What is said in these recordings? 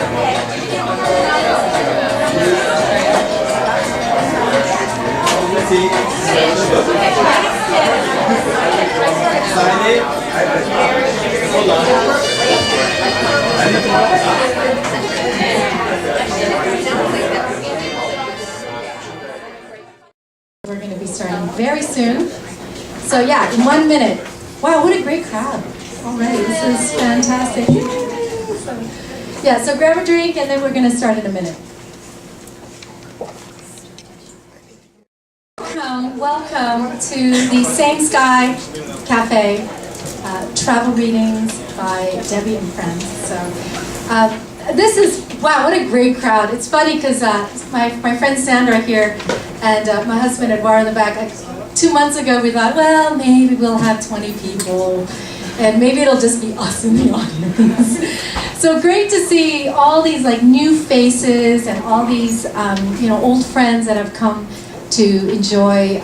We're going to be starting very soon. So yeah, in 1 minute. Wow, what a great crowd already. This is fantastic. Yeah, so grab a drink and then we're going to start in a minute. Welcome to the Same Sky Cafe, travel readings by Debbie and friends. So this is, wow, what a great crowd. It's funny because my friend Sandra here and my husband Edouard in the back, 2 months ago we thought, well, maybe we'll have 20 people and maybe it'll just be us in the audience. So great to see all these like new faces and all these old friends that have come to enjoy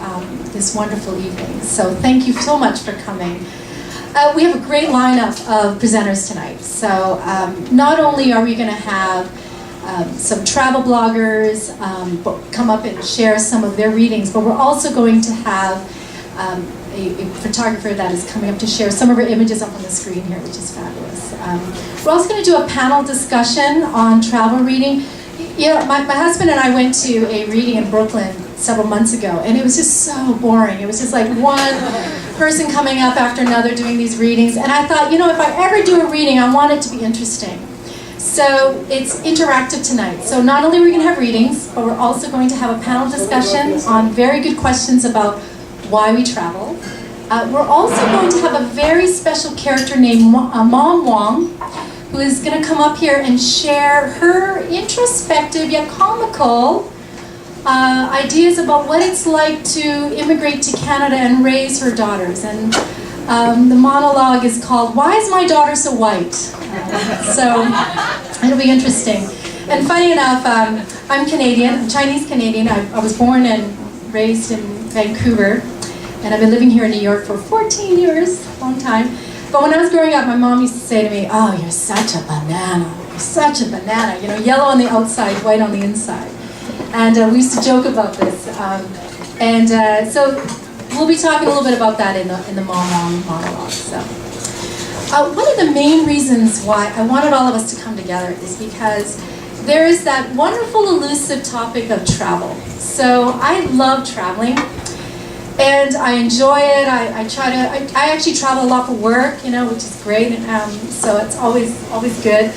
this wonderful evening. So thank you so much for coming. We have a great lineup of presenters tonight. So not only are we going to have some travel bloggers come up and share some of their readings, but we're also going to have a photographer that is coming up to share some of her images up on the screen here, which is fabulous. We're also going to do a panel discussion on travel reading. You know, my husband and I went to a reading in Brooklyn several months ago, and it was just so boring. It was just like one person coming up after another doing these readings, and I thought, you know, if I ever do a reading, I want it to be interesting. So it's interactive tonight. So not only are we going to have readings, but we're also going to have a panel discussion on very good questions about why we travel. We're also going to have a very special character named Mom Wong, who is going to come up here and share her introspective yet comical ideas about what it's like to immigrate to Canada and raise her daughters. And the monologue is called, "Why is my daughter so white?" So it'll be interesting. And funny enough, I'm Canadian, I'm Chinese Canadian. I was born and raised in Vancouver, and I've been living here in New York for 14 years, long time. But when I was growing up, my mom used to say to me, "Oh, you're such a banana. You're such a banana. You know, yellow on the outside, white on the inside." And we used to joke about this. So we'll be talking a little bit about that in the Mom monologue. So one of the main reasons why I wanted all of us to come together is because there is that wonderful, elusive topic of travel. So I love traveling. And I enjoy it. I actually travel a lot for work, you know, which is great. So it's always good.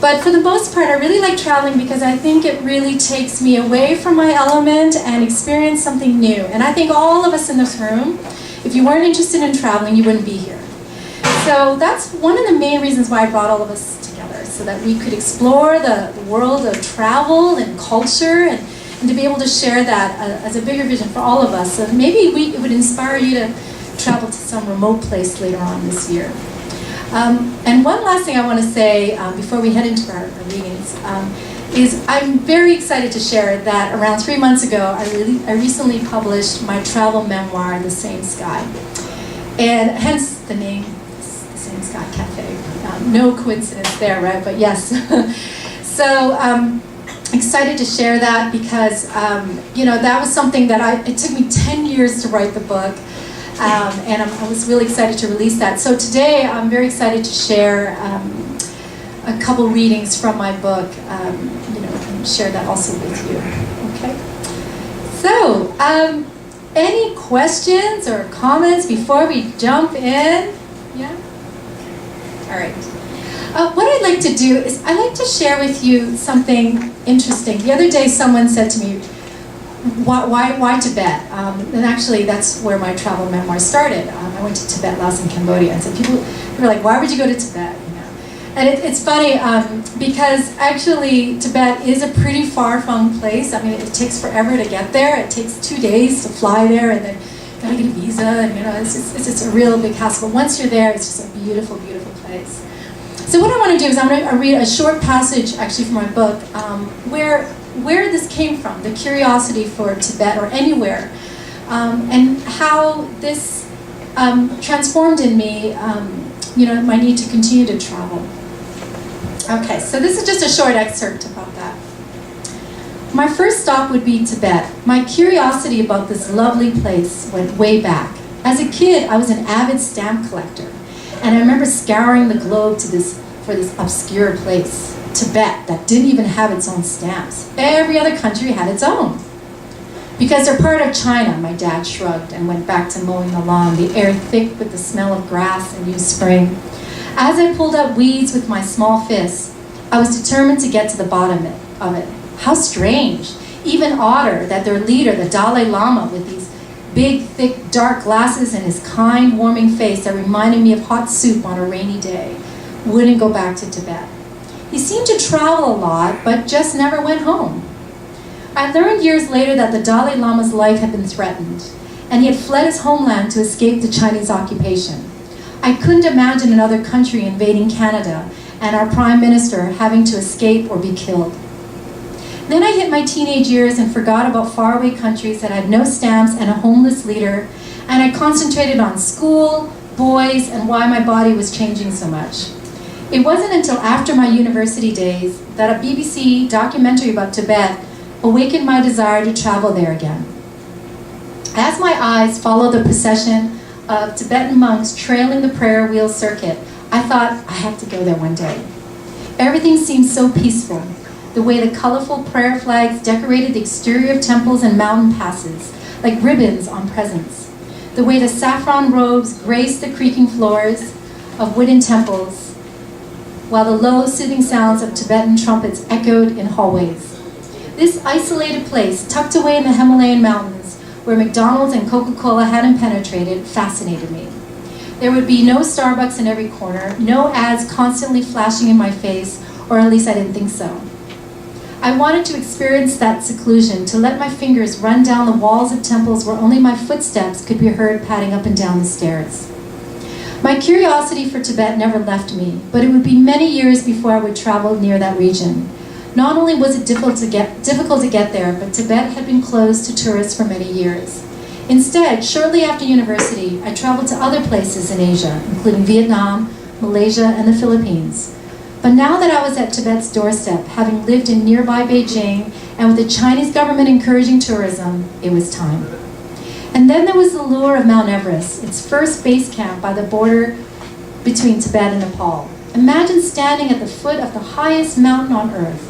But for the most part, I really like traveling because I think it really takes me away from my element and experience something new. And I think all of us in this room, if you weren't interested in traveling, you wouldn't be here. So that's one of the main reasons why I brought all of us together, so that we could explore the world of travel and culture and to be able to share that as a bigger vision for all of us. So maybe it would inspire you to travel to some remote place later on this year. And one last thing I want to say before we head into our readings is I'm very excited to share that around 3 months ago, I recently published my travel memoir, The Same Sky. And hence the name, The Same Sky Cafe. No coincidence there, right? But yes. So, excited to share that because, you know, that was something that it took me 10 years to write the book, and I was really excited to release that. So today I'm very excited to share a couple readings from my book, you know, and share that also with you, okay? So, any questions or comments before we jump in? Yeah? All right. What I'd like to do is I'd like to share with you something interesting. The other day someone said to me, why Tibet? And actually that's where my travel memoir started. I went to Tibet, Laos, and Cambodia. And so people were like, why would you go to Tibet? You know? And it's funny because actually Tibet is a pretty far-flung place. I mean, it takes forever to get there. It takes 2 days to fly there, and then you gotta get a visa, and you know, it's just a real big hassle. But once you're there, it's just a beautiful, beautiful place. So what I want to do is I'm going to read a short passage, actually, from my book, where this came from, the curiosity for Tibet or anywhere, and how this transformed in me, you know, my need to continue to travel. Okay, so this is just a short excerpt about that. My first stop would be Tibet. My curiosity about this lovely place went way back. As a kid, I was an avid stamp collector, and I remember scouring the globe for this obscure place, Tibet, that didn't even have its own stamps. Every other country had its own. Because they're part of China, my dad shrugged and went back to mowing the lawn, the air thick with the smell of grass and new spring. As I pulled up weeds with my small fists, I was determined to get to the bottom of it. How strange, even odder, that their leader, the Dalai Lama, with these big, thick, dark glasses and his kind, warming face that reminded me of hot soup on a rainy day, wouldn't go back to Tibet. He seemed to travel a lot, but just never went home. I learned years later that the Dalai Lama's life had been threatened, and he had fled his homeland to escape the Chinese occupation. I couldn't imagine another country invading Canada and our Prime Minister having to escape or be killed. Then I hit my teenage years and forgot about faraway countries that had no stamps and a homeless leader, and I concentrated on school, boys, and why my body was changing so much. It wasn't until after my university days that a BBC documentary about Tibet awakened my desire to travel there again. As my eyes followed the procession of Tibetan monks trailing the prayer wheel circuit, I thought, I have to go there one day. Everything seemed so peaceful. The way the colorful prayer flags decorated the exterior of temples and mountain passes, like ribbons on presents. The way the saffron robes graced the creaking floors of wooden temples, while the low, soothing sounds of Tibetan trumpets echoed in hallways. This isolated place, tucked away in the Himalayan mountains, where McDonald's and Coca-Cola hadn't penetrated, fascinated me. There would be no Starbucks in every corner, no ads constantly flashing in my face, or at least I didn't think so. I wanted to experience that seclusion, to let my fingers run down the walls of temples where only my footsteps could be heard padding up and down the stairs. My curiosity for Tibet never left me, but it would be many years before I would travel near that region. Not only was it difficult to get there, but Tibet had been closed to tourists for many years. Instead, shortly after university, I traveled to other places in Asia, including Vietnam, Malaysia, and the Philippines. But now that I was at Tibet's doorstep, having lived in nearby Beijing, and with the Chinese government encouraging tourism, it was time. And then there was the lure of Mount Everest, its first base camp by the border between Tibet and Nepal. Imagine standing at the foot of the highest mountain on earth.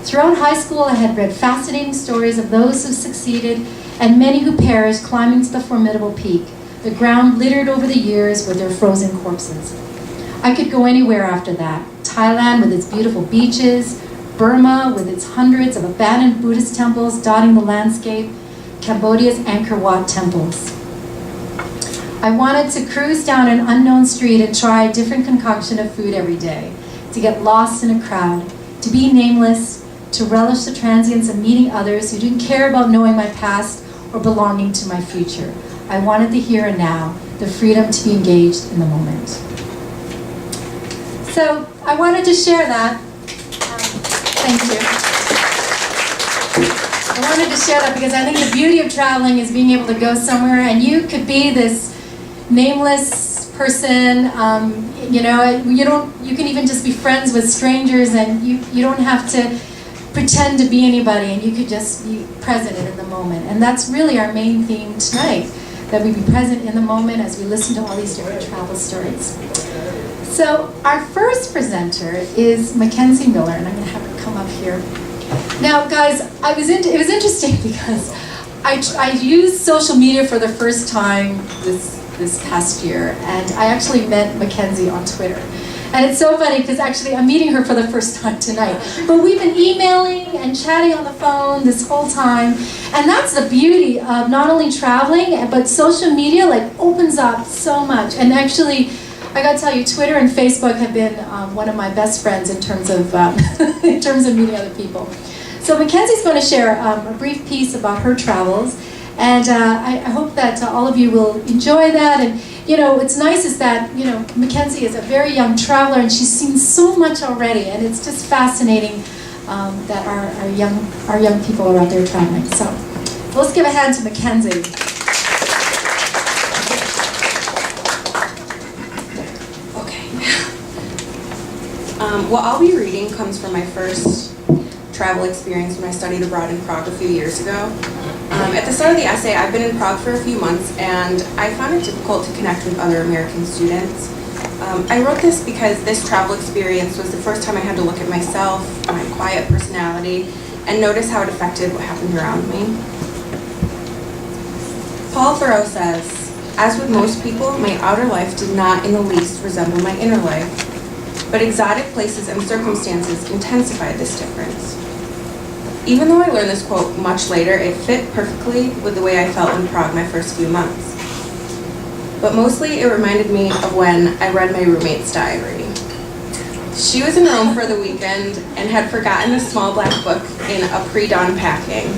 Throughout high school, I had read fascinating stories of those who succeeded and many who perished climbing to the formidable peak, the ground littered over the years with their frozen corpses. I could go anywhere after that. Thailand with its beautiful beaches, Burma with its hundreds of abandoned Buddhist temples dotting the landscape, Cambodia's Angkor Wat temples. I wanted to cruise down an unknown street and try a different concoction of food every day, to get lost in a crowd, to be nameless, to relish the transience of meeting others who didn't care about knowing my past or belonging to my future. I wanted the here and now, the freedom to be engaged in the moment. So I wanted to share that. Thank you. I wanted to share that because I think the beauty of traveling is being able to go somewhere and you could be this nameless person. You can even just be friends with strangers, and you don't have to pretend to be anybody, and you could just be present in the moment. And that's really our main theme tonight, that we be present in the moment as we listen to all these different travel stories. So our first presenter is Mackenzie Miller, and I'm going to have her come up here. Now, guys, it was interesting because I used social media for the first time this past year, and I actually met Mackenzie on Twitter. And it's so funny because actually I'm meeting her for the first time tonight. But we've been emailing and chatting on the phone this whole time. And that's the beauty of not only traveling, but social media opens up so much. And actually, I got to tell you, Twitter and Facebook have been one of my best friends in terms of meeting other people. So Mackenzie's going to share a brief piece about her travels, and I hope that all of you will enjoy that. And what's nice is that Mackenzie is a very young traveler, and she's seen so much already, and it's just fascinating that our young people are out there traveling. So let's give a hand to Mackenzie. What I'll be reading comes from my first travel experience when I studied abroad in Prague a few years ago. At the start of the essay, I've been in Prague for a few months, and I found it difficult to connect with other American students. I wrote this because this travel experience was the first time I had to look at myself, my quiet personality, and notice how it affected what happened around me. Paul Thoreau says, "As with most people, my outer life did not in the least resemble my inner life, but exotic places and circumstances intensified this difference." Even though I learned this quote much later, it fit perfectly with the way I felt in Prague my first few months. But mostly it reminded me of when I read my roommate's diary. She was in Rome for the weekend and had forgotten a small black book in a pre-dawn packing.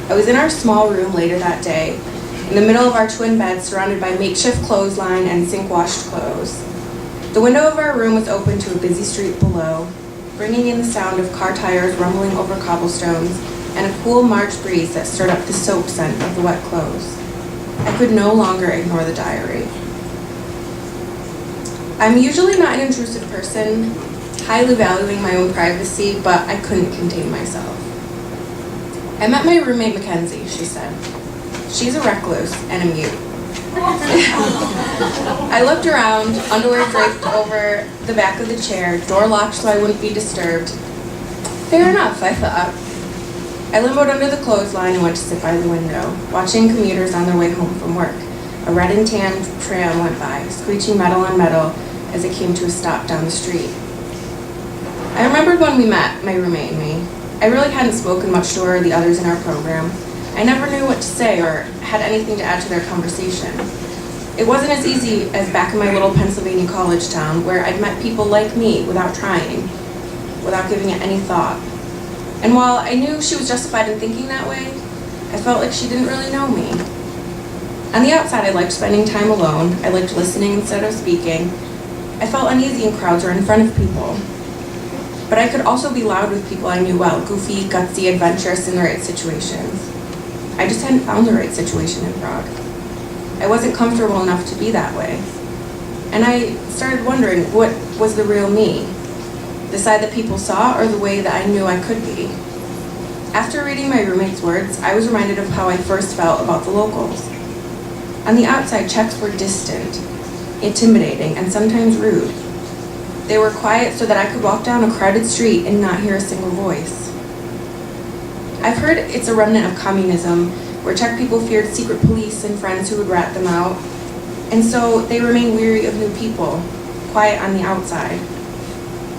I was in our small room later that day, in the middle of our twin beds, surrounded by makeshift clothesline and sink-washed clothes. The window of our room was open to a busy street below, bringing in the sound of car tires rumbling over cobblestones and a cool March breeze that stirred up the soap scent of the wet clothes. I could no longer ignore the diary. I'm usually not an intrusive person, highly valuing my own privacy, but I couldn't contain myself. "I met my roommate Mackenzie," she said. "She's a recluse and a mute." I looked around, underwear draped over the back of the chair, door locked so I wouldn't be disturbed. Fair enough, I thought. I limboed under the clothesline and went to sit by the window, watching commuters on their way home from work. A red and tan tram went by, screeching metal on metal as it came to a stop down the street. I remembered when we met, my roommate and me. I really hadn't spoken much to her or the others in our program. I never knew what to say or had anything to add to their conversation. It wasn't as easy as back in my little Pennsylvania college town, where I'd met people like me without trying, without giving it any thought. And while I knew she was justified in thinking that way, I felt like she didn't really know me. On the outside, I liked spending time alone. I liked listening instead of speaking. I felt uneasy in crowds or in front of people. But I could also be loud with people I knew well, goofy, gutsy, adventurous in the right situations. I just hadn't found the right situation in Prague. I wasn't comfortable enough to be that way. And I started wondering, what was the real me? The side that people saw, or the way that I knew I could be? After reading my roommate's words, I was reminded of how I first felt about the locals. On the outside, Czechs were distant, intimidating, and sometimes rude. They were quiet so that I could walk down a crowded street and not hear a single voice. I've heard it's a remnant of communism, where Czech people feared secret police and friends who would rat them out, and so they remained weary of new people, quiet on the outside.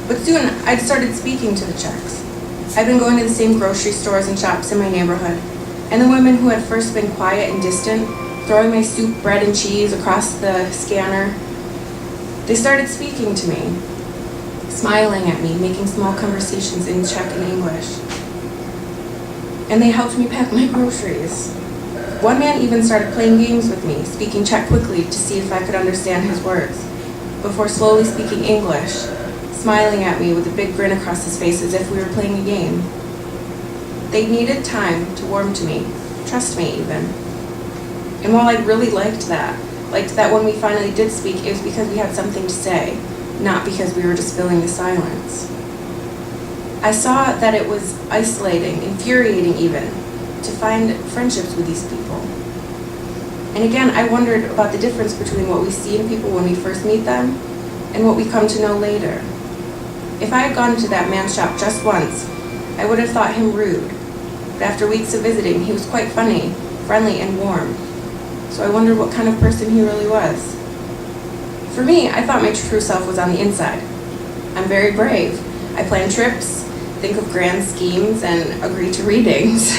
But soon, I'd started speaking to the Czechs. I'd been going to the same grocery stores and shops in my neighborhood, and the women who had first been quiet and distant, throwing my soup, bread, and cheese across the scanner, they started speaking to me, smiling at me, making small conversations in Czech and English. And they helped me pack my groceries. One man even started playing games with me, speaking Czech quickly to see if I could understand his words, before slowly speaking English, smiling at me with a big grin across his face as if we were playing a game. They needed time to warm to me, trust me even. And while I really liked that when we finally did speak, it was because we had something to say, not because we were just filling the silence. I saw that it was isolating, infuriating even, to find friendships with these people. And again, I wondered about the difference between what we see in people when we first meet them and what we come to know later. If I had gone to that man's shop just once, I would have thought him rude. But after weeks of visiting, he was quite funny, friendly, and warm. So I wondered what kind of person he really was. For me, I thought my true self was on the inside. I'm very brave. I plan trips, think of grand schemes, and agree to readings.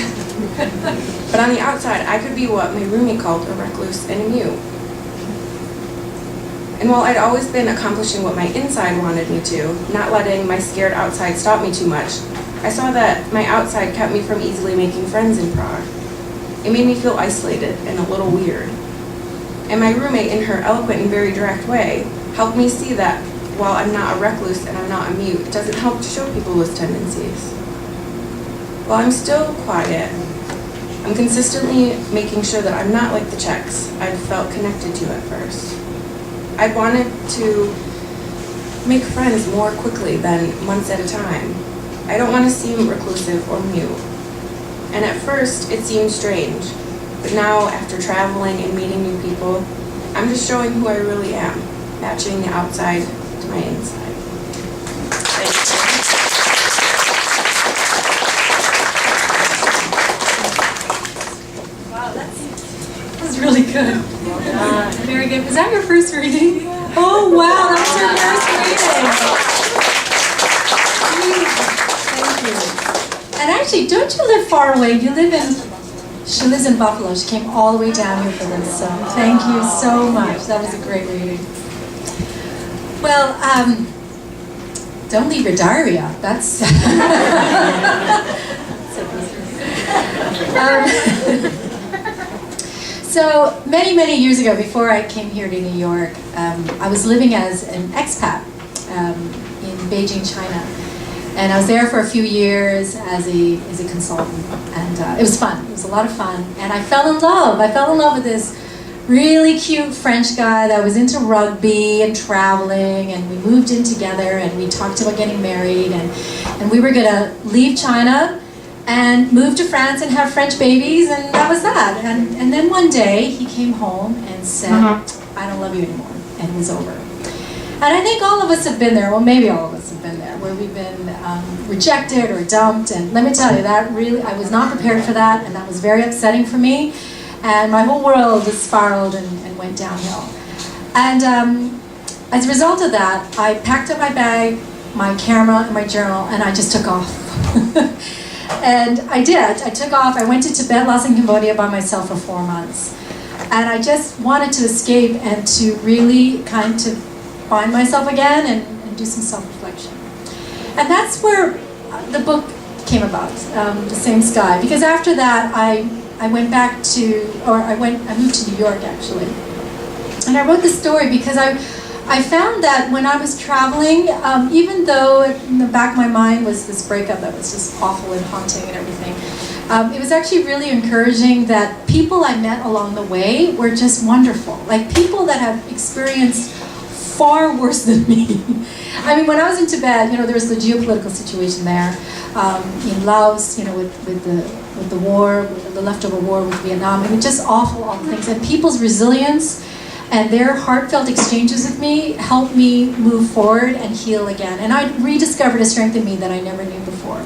But on the outside, I could be what my roommate called a recluse and a mute. And while I'd always been accomplishing what my inside wanted me to, not letting my scared outside stop me too much, I saw that my outside kept me from easily making friends in Prague. It made me feel isolated and a little weird. And my roommate, in her eloquent and very direct way, helped me see that while I'm not a recluse and I'm not a mute, it doesn't help to show people those tendencies. While I'm still quiet, I'm consistently making sure that I'm not like the Czechs I'd felt connected to at first. I wanted to make friends more quickly than months at a time. I don't want to seem reclusive or mute. And at first, it seemed strange. But now, after traveling and meeting new people, I'm just showing who I really am, matching the outside to my inside. Thanks. Wow, that was really good. Very good. Was that your first reading? Oh, wow, that was your first reading. Thank you. And actually, don't you live far away? You live in, she lives in Buffalo. She came all the way down here for this, so thank you so much. That was a great reading. Well, don't leave your diary out. That's... So many, many years ago, before I came here to New York, I was living as an expat in Beijing, China. And I was there for a few years as a consultant. And it was fun. It was a lot of fun. And I fell in love. I fell in love with this really cute French guy that was into rugby and traveling. And we moved in together and we talked about getting married. And we were going to leave China and move to France and have French babies, and that was that. And then one day, he came home and said, I don't love you anymore, and it was over. And I think all of us have been there, well maybe all of us have been there, where we've been rejected or dumped, and let me tell you, that really, I was not prepared for that, and that was very upsetting for me, and my whole world just spiraled and went downhill. And as a result of that, I packed up my bag, my camera, and my journal, and I just took off. And I did. I took off. I went to Tibet, Laos, and Cambodia by myself for 4 months. And I just wanted to escape and to really kind of find myself again and do some self-reflection. And that's where the book came about, The Same Sky. Because after that, I went back to, I moved to New York actually. And I wrote this story because I found that when I was traveling, even though in the back of my mind was this breakup that was just awful and haunting and everything, it was actually really encouraging that people I met along the way were just wonderful. Like people that have experienced far worse than me. I mean, when I was in Tibet, there was the geopolitical situation there. In Laos, with the war, with the leftover war with Vietnam, I mean, just awful things. And people's resilience and their heartfelt exchanges with me helped me move forward and heal again. And I rediscovered a strength in me that I never knew before.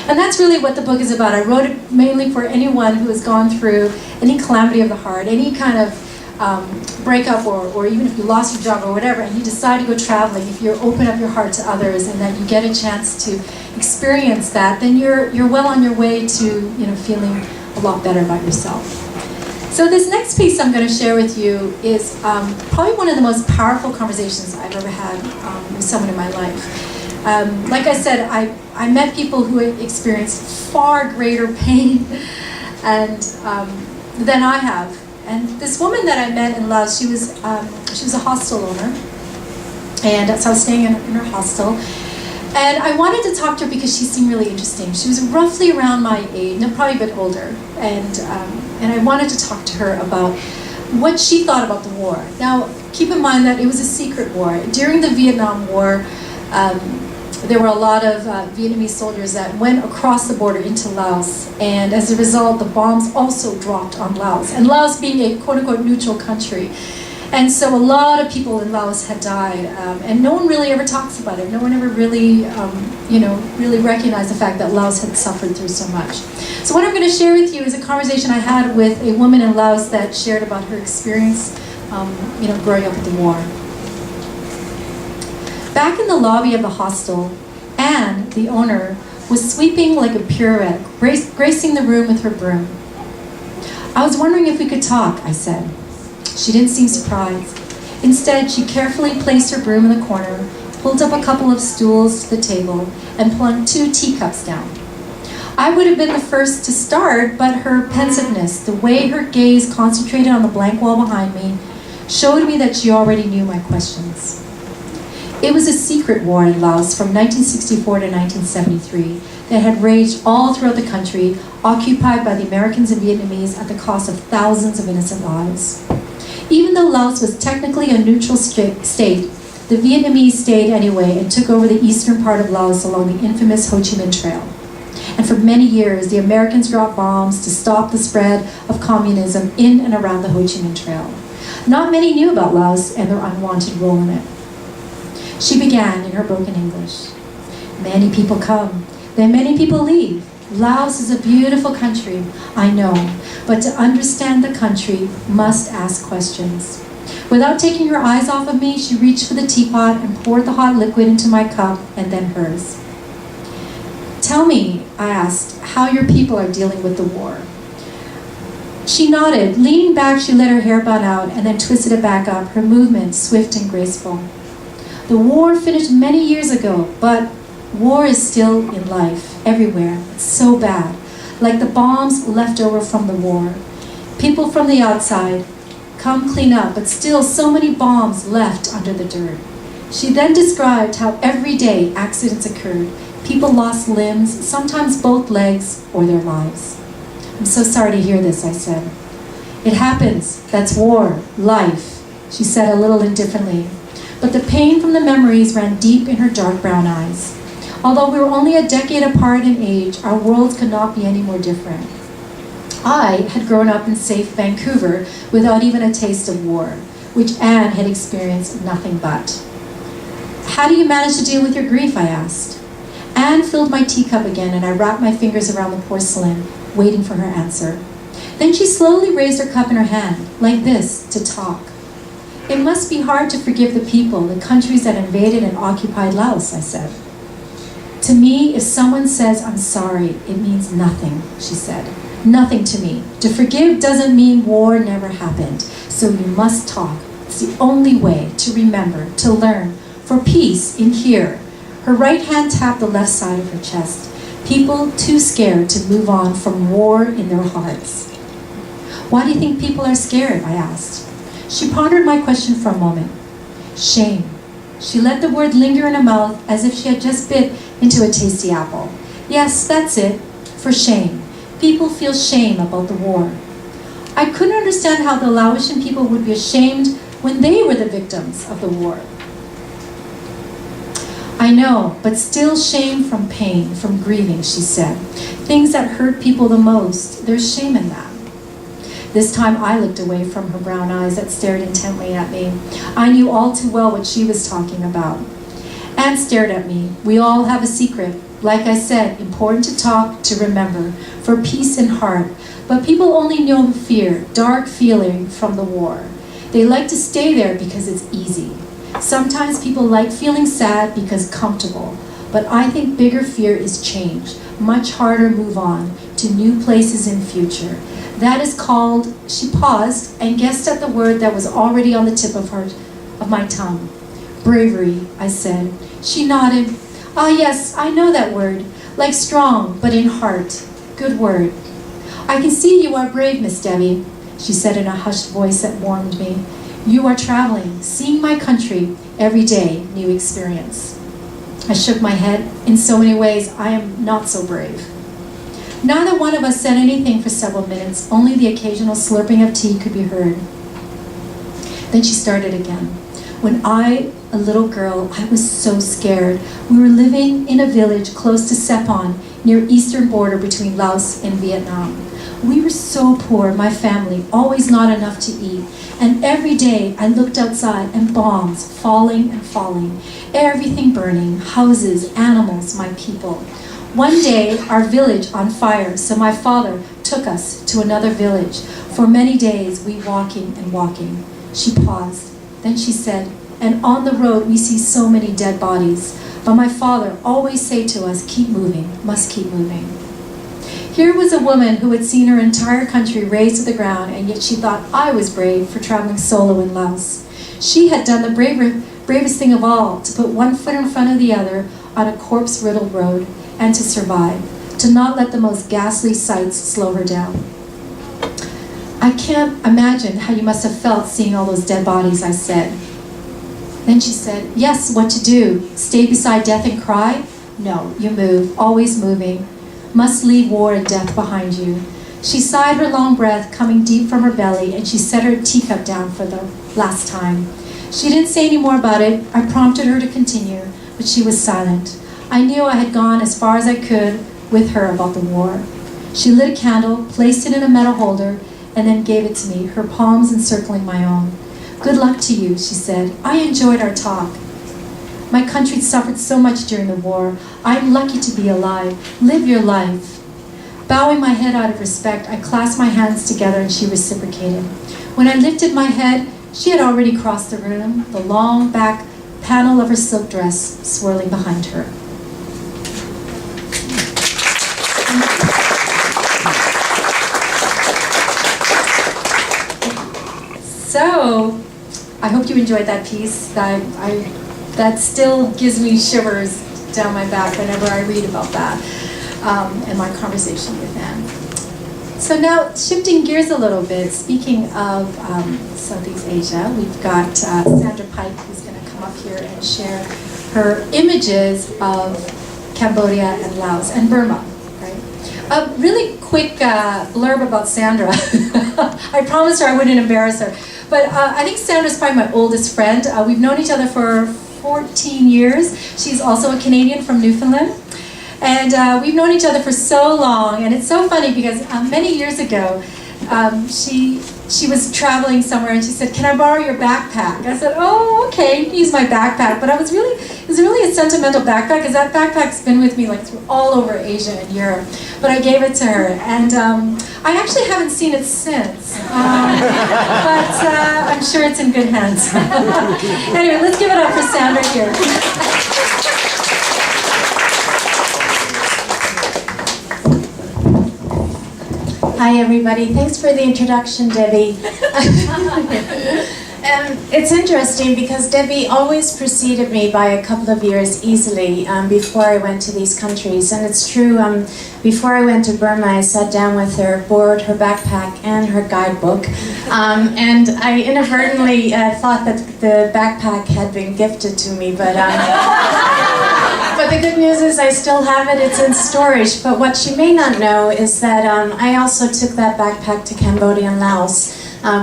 And that's really what the book is about. I wrote it mainly for anyone who has gone through any calamity of the heart, any kind of breakup, or even if you lost your job or whatever, and you decide to go traveling, if you open up your heart to others and that you get a chance to experience that, then you're well on your way to feeling a lot better about yourself. So this next piece I'm going to share with you is probably one of the most powerful conversations I've ever had with someone in my life. Like I said, I met people who experienced far greater pain than I have. And this woman that I met in Laos, she was a hostel owner, and so I was staying in her hostel. And I wanted to talk to her because she seemed really interesting. She was roughly around my age, no, probably a bit older, and I wanted to talk to her about what she thought about the war. Now, keep in mind that it was a secret war. During the Vietnam War, there were a lot of Vietnamese soldiers that went across the border into Laos, and as a result, the bombs also dropped on Laos. And Laos being a quote-unquote neutral country. And so a lot of people in Laos had died, and no one really ever talks about it. No one ever really, really recognized the fact that Laos had suffered through so much. So what I'm going to share with you is a conversation I had with a woman in Laos that shared about her experience, growing up with the war. Back in the lobby of the hostel, Anne, the owner, was sweeping like a pirouette, gracing the room with her broom. I was wondering if we could talk, I said. She didn't seem surprised. Instead, she carefully placed her broom in the corner, pulled up a couple of stools to the table, and plunked 2 teacups down. I would have been the first to start, but her pensiveness, the way her gaze concentrated on the blank wall behind me, showed me that she already knew my questions. It was a secret war in Laos from 1964 to 1973 that had raged all throughout the country, occupied by the Americans and Vietnamese at the cost of thousands of innocent lives. Even though Laos was technically a neutral state, The Vietnamese stayed anyway and took over the eastern part of Laos along the infamous Ho Chi Minh Trail. And for many years, the Americans dropped bombs to stop the spread of communism in and around the Ho Chi Minh Trail. Not many knew about Laos and their unwanted role in it. She began in her broken English. Many people come, then many people leave. Laos is a beautiful country, I know, but to understand the country, must ask questions. Without taking her eyes off of me, she reached for the teapot and poured the hot liquid into my cup and then hers. Tell me, I asked, how your people are dealing with the war. She nodded. Leaning back, she let her hair bun out and then twisted it back up, her movement swift and graceful. The war finished many years ago, but war is still in life, everywhere. It's so bad. Like the bombs left over from the war. People from the outside come clean up, but still so many bombs left under the dirt. She then described how every day accidents occurred. People lost limbs, sometimes both legs or their lives. I'm so sorry to hear this, I said. It happens. That's war, life, she said a little indifferently. But the pain from the memories ran deep in her dark brown eyes. Although we were only a decade apart in age, our worlds could not be any more different. I had grown up in safe Vancouver without even a taste of war, which Anne had experienced nothing but. How do you manage to deal with your grief, I asked. Anne filled my teacup again and I wrapped my fingers around the porcelain, waiting for her answer. Then she slowly raised her cup in her hand, like this, to talk. It must be hard to forgive the people, the countries that invaded and occupied Laos, I said. To me, if someone says, I'm sorry, it means nothing, she said. Nothing to me. To forgive doesn't mean war never happened. So you must talk. It's the only way to remember, to learn, for peace in here. Her right hand tapped the left side of her chest. People too scared to move on from war in their hearts. Why do you think people are scared? I asked. She pondered my question for a moment. Shame. She let the word linger in her mouth as if she had just bit into a tasty apple. Yes, that's it. For shame. People feel shame about the war. I couldn't understand how the Laotian people would be ashamed when they were the victims of the war. I know, but still shame from pain, from grieving, she said. Things that hurt people the most, there's shame in that. This time I looked away from her brown eyes that stared intently at me. I knew all too well what she was talking about. Anne stared at me. We all have a secret. Like I said, important to talk, to remember, for peace in heart. But people only know the fear, dark feeling from the war. They like to stay there because it's easy. Sometimes people like feeling sad because comfortable. But I think bigger fear is change. Much harder move on to new places in future. That is called, she paused and guessed at the word that was already on the tip of my tongue. Bravery, I said. She nodded. Ah, yes, I know that word. Like strong, but in heart. Good word. I can see you are brave, Miss Debbie, she said in a hushed voice that warmed me. You are traveling, seeing my country, every day, new experience. I shook my head. In so many ways, I am not so brave. Neither one of us said anything for several minutes. Only the occasional slurping of tea could be heard. Then she started again. When a little girl, I was so scared. We were living in a village close to Sepon, near eastern border between Laos and Vietnam. We were so poor, my family, always not enough to eat. And every day I looked outside and bombs falling and falling. Everything burning, houses, animals, my people. One day, our village on fire, so my father took us to another village. For many days, we walking and walking. She paused. Then she said, and on the road, we see so many dead bodies. But my father always say to us, keep moving, must keep moving. Here was a woman who had seen her entire country razed to the ground, and yet she thought I was brave for traveling solo in Laos. She had done the bravest thing of all, to put one foot in front of the other on a corpse-riddled road, and to survive, to not let the most ghastly sights slow her down. I can't imagine how you must have felt seeing all those dead bodies, I said. Then she said, yes, what to do? Stay beside death and cry? No, you move, always moving. Must leave war and death behind you. She sighed her long breath coming deep from her belly, and she set her teacup down for the last time. She didn't say any more about it. I prompted her to continue, but she was silent. I knew I had gone as far as I could with her about the war. She lit a candle, placed it in a metal holder, and then gave it to me, her palms encircling my own. "Good luck to you," she said. "I enjoyed our talk. My country suffered so much during the war. I'm lucky to be alive. Live your life." Bowing my head out of respect, I clasped my hands together and she reciprocated. When I lifted my head, she had already crossed the room, the long back panel of her silk dress swirling behind her. So, I hope you enjoyed that piece. That still gives me shivers down my back whenever I read about that and my conversation with Anne. So now, shifting gears a little bit, speaking of Southeast Asia, we've got Sandra Pike, who's going to come up here and share her images of Cambodia and Laos and Burma. A really quick blurb about Sandra. I promised her I wouldn't embarrass her. But I think Sandra's probably my oldest friend. We've known each other for 14 years. She's also a Canadian from Newfoundland. And we've known each other for so long. And it's so funny because many years ago, she was traveling somewhere and she said, "Can I borrow your backpack?" I said, "Oh, okay, you can use my backpack." But it was really a sentimental backpack because that backpack's been with me like all over Asia and Europe. But I gave it to her, and I actually haven't seen it since. But I'm sure it's in good hands. Anyway, let's give it up for Sandra here. Hi everybody, thanks for the introduction, Debbie. It's interesting because Debbie always preceded me by a couple of years easily before I went to these countries. And it's true, before I went to Burma, I sat down with her, borrowed her backpack and her guidebook. And I inadvertently thought that the backpack had been gifted to me, but the good news is I still have it, it's in storage. But what she may not know is that I also took that backpack to Cambodia and Laos,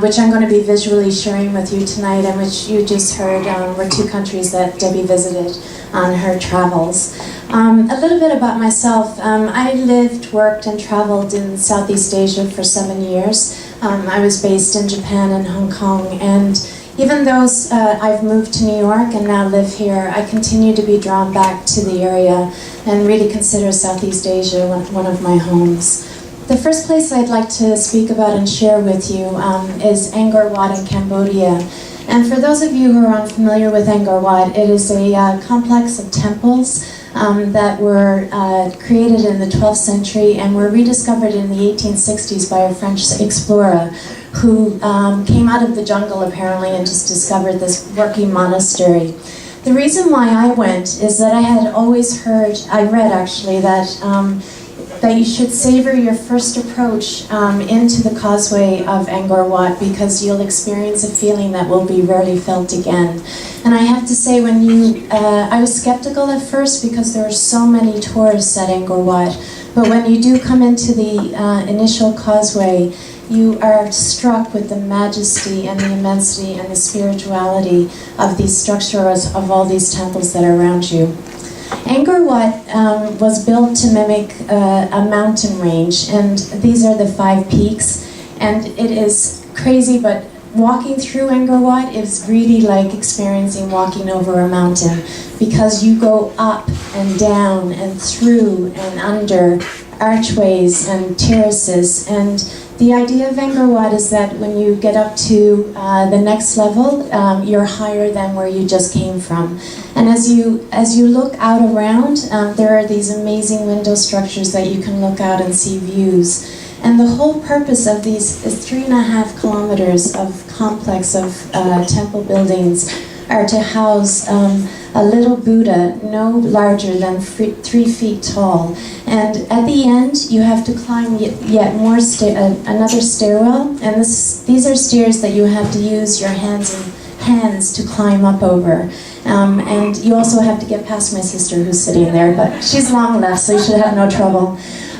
which I'm going to be visually sharing with you tonight, and which you just heard were two countries that Debbie visited on her travels. A little bit about myself. I lived, worked, and traveled in Southeast Asia for 7 years. I was based in Japan and Hong Kong, and even though I've moved to New York and now live here, I continue to be drawn back to the area and really consider Southeast Asia one of my homes. The first place I'd like to speak about and share with you is Angkor Wat in Cambodia. And for those of you who are unfamiliar with Angkor Wat, it is a complex of temples that were created in the 12th century and were rediscovered in the 1860s by a French explorer who came out of the jungle apparently and just discovered this working monastery. The reason why I went is that I had always heard, I read actually, that you should savor your first approach into the causeway of Angkor Wat because you'll experience a feeling that will be rarely felt again. And I have to say, I was skeptical at first because there are so many tourists at Angkor Wat, but when you do come into the initial causeway, you are struck with the majesty and the immensity and the spirituality of these structures of all these temples that are around you. Angkor Wat was built to mimic a mountain range, and these are the 5 peaks, and it is crazy, but walking through Angkor Wat is really like experiencing walking over a mountain because you go up and down and through and under archways and terraces. And the idea of Angkor Wat is that when you get up to the next level, you're higher than where you just came from. And as you look out around, there are these amazing window structures that you can look out and see views. And the whole purpose of these 3.5 kilometers of complex of temple buildings are to house a little Buddha no larger than 3 feet tall. And at the end, you have to climb yet more another stairwell. And these are stairs that you have to use your hands to climb up over. And you also have to get past my sister who's sitting there, but she's long left, so you should have no trouble.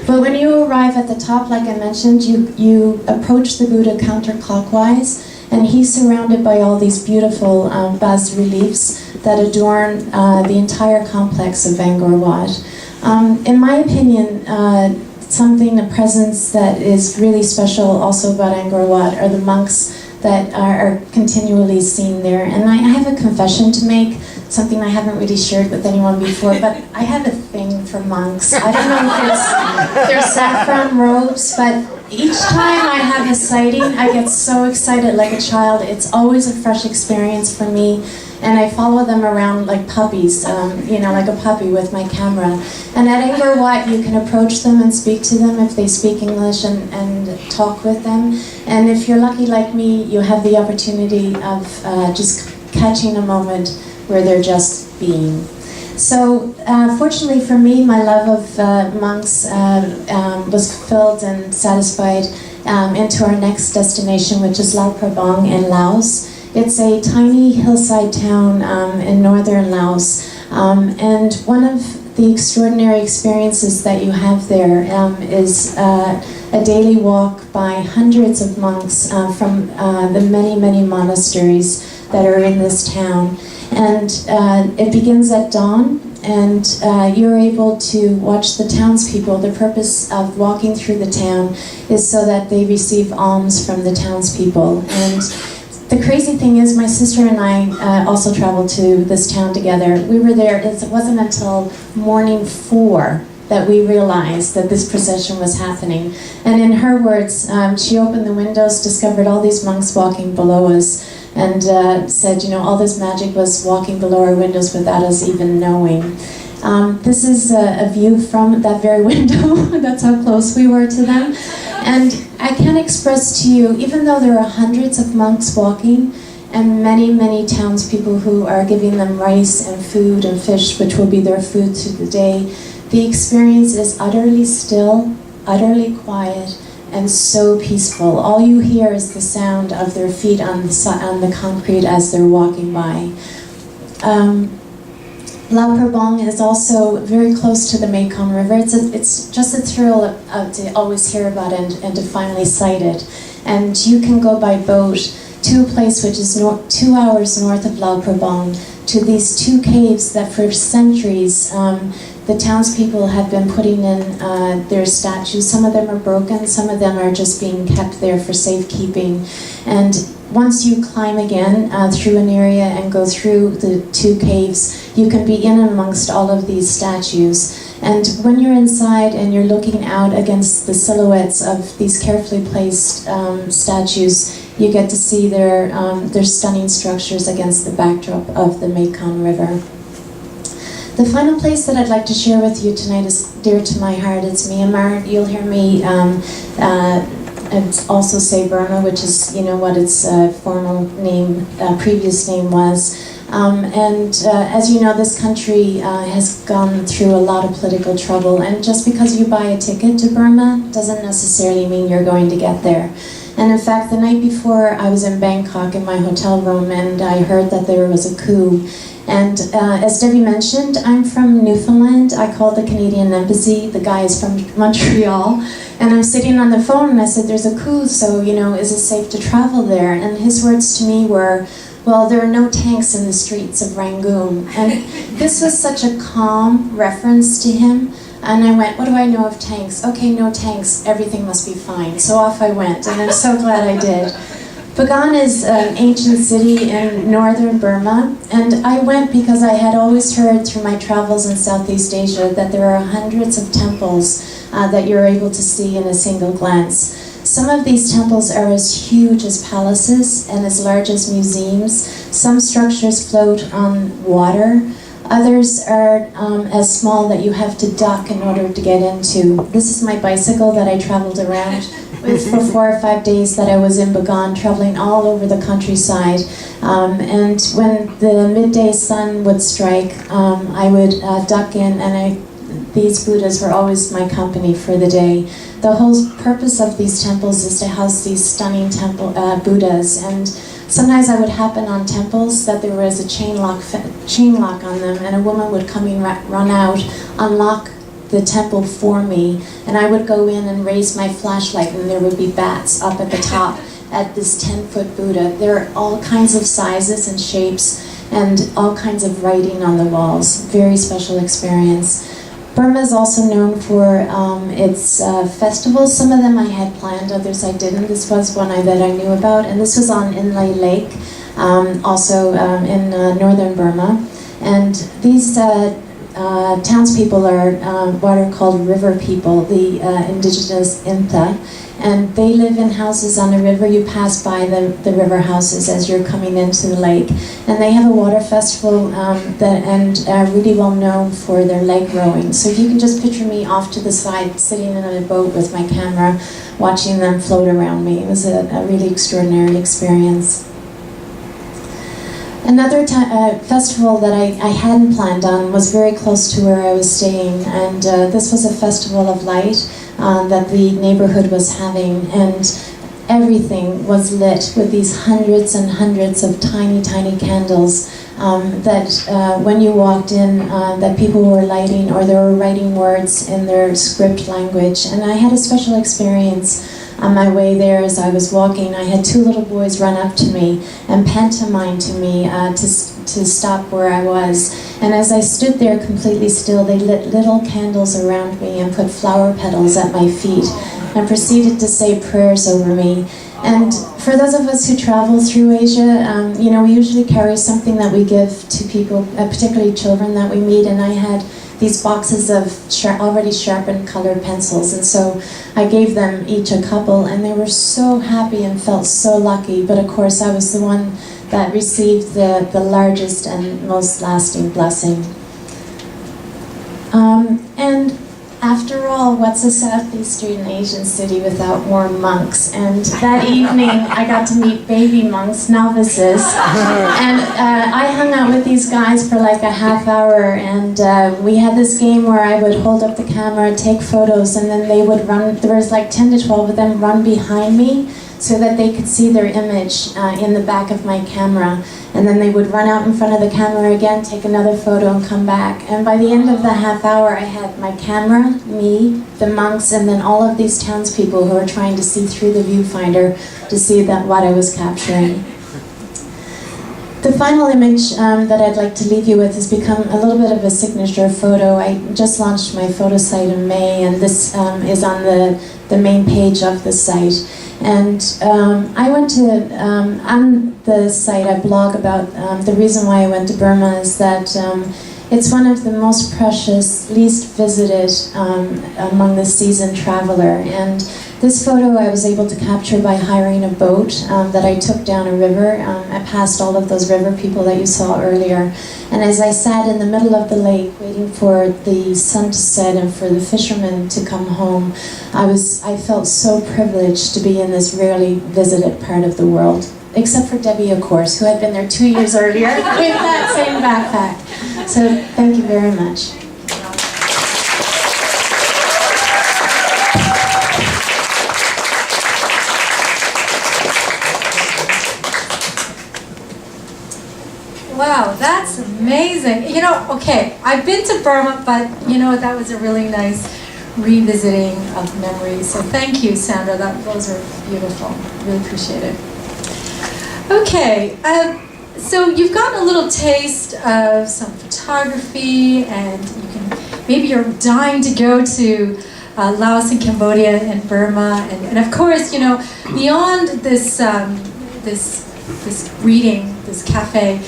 But when you arrive at the top, like I mentioned, you approach the Buddha counterclockwise, And he's surrounded by all these beautiful bas-reliefs that adorn the entire complex of Angkor Wat. In my opinion, a presence that is really special also about Angkor Wat are the monks that are continually seen there. And I have a confession to make, something I haven't really shared with anyone before, but I have a thing for monks. I don't know if it's their saffron robes, but each time I have a sighting, I get so excited like a child. It's always a fresh experience for me. And I follow them around like puppies, like a puppy with my camera. And at Angkor Wat, you can approach them and speak to them if they speak English and talk with them. And if you're lucky like me, you have the opportunity of just catching a moment where they're just being. So fortunately for me, my love of monks was fulfilled and satisfied into our next destination, which is Luang Prabang in Laos. It's a tiny hillside town in northern Laos, and one of the extraordinary experiences that you have there is a daily walk by hundreds of monks from the many monasteries that are in this town. And it begins at dawn, and you're able to watch the townspeople. The purpose of walking through the town is so that they receive alms from the townspeople. And the crazy thing is, my sister and I also traveled to this town together. We were there, it wasn't until morning 4 that we realized that this procession was happening. And in her words, she opened the windows, discovered all these monks walking below us, and said, all this magic was walking below our windows without us even knowing. This is a view from that very window. That's how close we were to them. And I can express to you, even though there are hundreds of monks walking, and many townspeople who are giving them rice and food and fish, which will be their food through the day, the experience is utterly still, utterly quiet, and so peaceful. All you hear is the sound of their feet on the concrete as they're walking by. Luang Prabang is also very close to the Mekong River. It's just a thrill to always hear about it and to finally sight it. And you can go by boat to a place which is 2 hours north of Luang Prabang, to these 2 caves that for centuries the townspeople have been putting in their statues. Some of them are broken, some of them are just being kept there for safekeeping. And once you climb again through an area and go through the 2 caves, you can be in amongst all of these statues. And when you're inside and you're looking out against the silhouettes of these carefully placed statues, you get to see their stunning structures against the backdrop of the Mekong River. The final place that I'd like to share with you tonight is dear to my heart. It's Myanmar. You'll hear me and also say Burma, which is what its formal name, previous name was. As you know, this country has gone through a lot of political trouble, and just because you buy a ticket to Burma doesn't necessarily mean you're going to get there. And in fact, the night before, I was in Bangkok in my hotel room, and I heard that there was a coup. And as Debbie mentioned, I'm from Newfoundland. I called the Canadian Embassy. The guy is from Montreal. And I'm sitting on the phone, and I said, there's a coup, so, is it safe to travel there? And his words to me were, well, there are no tanks in the streets of Rangoon. And this was such a calm reference to him. And I went, what do I know of tanks? Okay, no tanks, everything must be fine. So off I went, and I'm so glad I did. Bagan is an ancient city in northern Burma, and I went because I had always heard through my travels in Southeast Asia that there are hundreds of temples that you're able to see in a single glance. Some of these temples are as huge as palaces and as large as museums. Some structures float on water. Others are as small that you have to duck in order to get into. This is my bicycle that I traveled around with for 4 or 5 days that I was in Bagan, traveling all over the countryside. And when the midday sun would strike, I would duck in, and these Buddhas were always my company for the day. The whole purpose of these temples is to house these stunning Buddhas. And sometimes I would happen on temples that there was a chain lock on them, and a woman would come in, run out, unlock the temple for me, and I would go in and raise my flashlight, and there would be bats up at the top. at this 10-foot Buddha. There are all kinds of sizes and shapes and all kinds of writing on the walls. Very special experience. Burma is also known for its festivals. Some of them I had planned, others I didn't. This was one that I knew about, and this was on Inlay Lake, also in northern Burma. And these townspeople are what are called river people, the indigenous Inta, and they live in houses on the river. You pass by the river houses as you're coming into the lake. And they have a water festival and are really well known for their lake rowing. So if you can just picture me off to the side, sitting in a boat with my camera, watching them float around me. It was a really extraordinary experience. Another festival that I hadn't planned on was very close to where I was staying, and this was a festival of light that the neighborhood was having, and everything was lit with these hundreds and hundreds of tiny, tiny candles that when you walked in, that people were lighting, or they were writing words in their script language. And I had a special experience on my way there. As I was walking, I had two little boys run up to me and pantomime to me to stop where I was. And as I stood there completely still, they lit little candles around me and put flower petals at my feet and proceeded to say prayers over me. And for those of us who travel through Asia, you know, we usually carry something that we give to people, particularly children that we meet, and I had these boxes of already sharpened colored pencils, and so I gave them each a couple, and they were so happy and felt so lucky. But of course I was the one that received the largest and most lasting blessing. And after all, what's a Southeastern Asian city without warm monks? And that evening I got to meet baby monks, novices, and I hung out with these guys for like a half hour, and we had this game where I would hold up the camera, take photos, and then they would run. There was like 10 to 12 of them run behind me so that they could see their image in the back of my camera. And then they would run out in front of the camera again, take another photo, and come back. And by the end of the half hour, I had my camera, me, the monks, and then all of these townspeople who were trying to see through the viewfinder to see what I was capturing. The final image that I'd like to leave you with has become a little bit of a signature photo. I just launched my photo site in May, and this is on the main page of the site. And I went to, on the site I blog about the reason why I went to Burma is that it's one of the most precious, least visited among the seasoned traveler. And this photo I was able to capture by hiring a boat that I took down a river. I passed all of those river people that you saw earlier. And as I sat in the middle of the lake waiting for the sun to set and for the fishermen to come home, I felt so privileged to be in this rarely visited part of the world. Except for Debbie, of course, who had been there 2 years earlier with that same backpack. So thank you very much. Wow, that's amazing. You know, okay, I've been to Burma, but you know, that was a really nice revisiting of memories. So thank you, Sandra. Those are beautiful. Really appreciate it. Okay, so you've gotten a little taste of some photography, and maybe you're dying to go to Laos and Cambodia and Burma, and of course, you know, beyond this this reading, this cafe,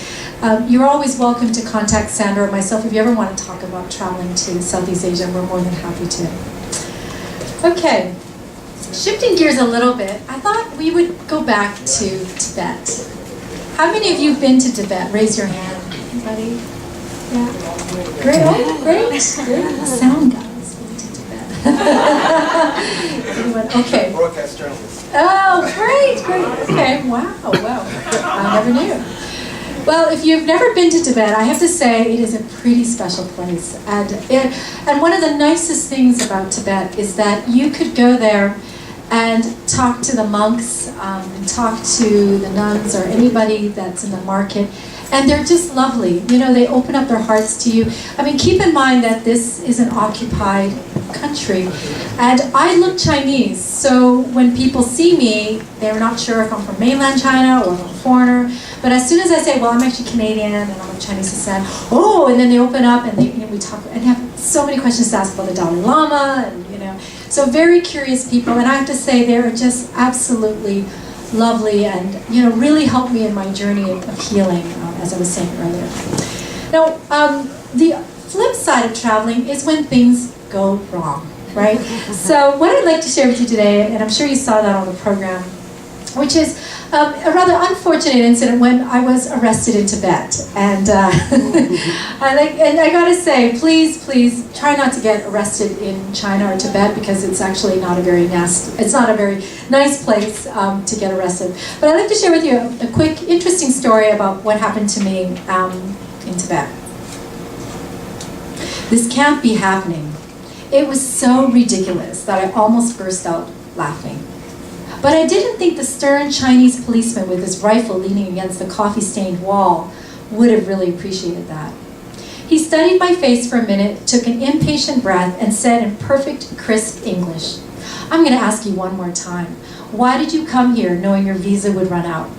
you're always welcome to contact Sandra or myself if you ever want to talk about traveling to Southeast Asia. We're more than happy to. Okay, shifting gears a little bit, I thought we would go back to Tibet. How many of you have been to Tibet? Raise your hand. Anybody? Yeah. Great. Oh, great. Great. Sound guys been to Tibet. Anyone? Okay. Broadcast journalist. Oh, great. Okay. Wow. I never knew. Well, if you've never been to Tibet, I have to say it is a pretty special place. And one of the nicest things about Tibet is that you could go there and talk to the monks, and talk to the nuns or anybody that's in the market, and they're just lovely. You know, they open up their hearts to you. I mean, keep in mind that this is an occupied country. And I look Chinese, so when people see me, they're not sure if I'm from mainland China or I'm a foreigner. But as soon as I say, well, I'm actually Canadian and I'm of Chinese descent, oh, and then they open up and we talk and have so many questions to ask about the Dalai Lama, and so very curious people. And I have to say, they're just absolutely lovely and really helped me in my journey of healing, as I was saying earlier. Now, the flip side of traveling is when things go wrong, right? So what I'd like to share with you today, and I'm sure you saw that on the program, which is a rather unfortunate incident when I was arrested in Tibet. And I gotta say, please try not to get arrested in China or Tibet, because it's actually not a very nice place to get arrested. But I'd like to share with you a quick, interesting story about what happened to me in Tibet. This can't be happening. It was so ridiculous that I almost burst out laughing. But I didn't think the stern Chinese policeman with his rifle leaning against the coffee-stained wall would have really appreciated that. He studied my face for a minute, took an impatient breath, and said in perfect, crisp English, "I'm going to ask you one more time. Why did you come here knowing your visa would run out?"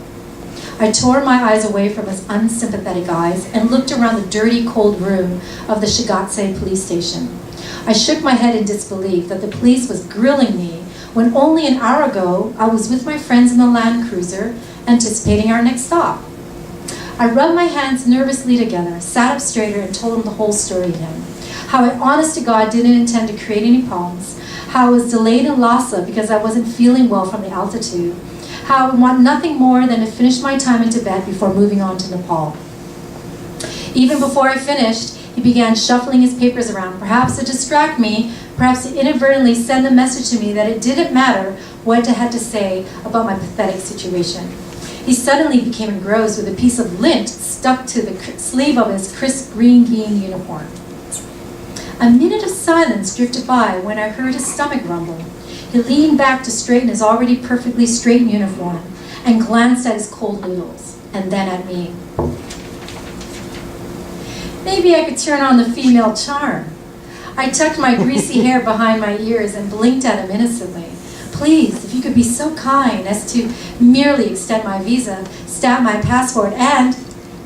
I tore my eyes away from his unsympathetic eyes and looked around the dirty, cold room of the Shigatse police station. I shook my head in disbelief that the police was grilling me when only an hour ago I was with my friends in the Land Cruiser anticipating our next stop. I rubbed my hands nervously together, sat up straighter, and told him the whole story to him. How I honest to God didn't intend to create any problems, how I was delayed in Lhasa because I wasn't feeling well from the altitude, how I want nothing more than to finish my time in Tibet before moving on to Nepal. Even before I finished, he began shuffling his papers around, perhaps to distract me, perhaps to inadvertently send the message to me that it didn't matter what I had to say about my pathetic situation. He suddenly became engrossed with a piece of lint stuck to the sleeve of his crisp green uniform. A minute of silence drifted by when I heard his stomach rumble. He leaned back to straighten his already perfectly straightened uniform and glanced at his cold noodles, and then at me. Maybe I could turn on the female charm. I tucked my greasy hair behind my ears and blinked at him innocently. Please, if you could be so kind as to merely extend my visa, stamp my passport, and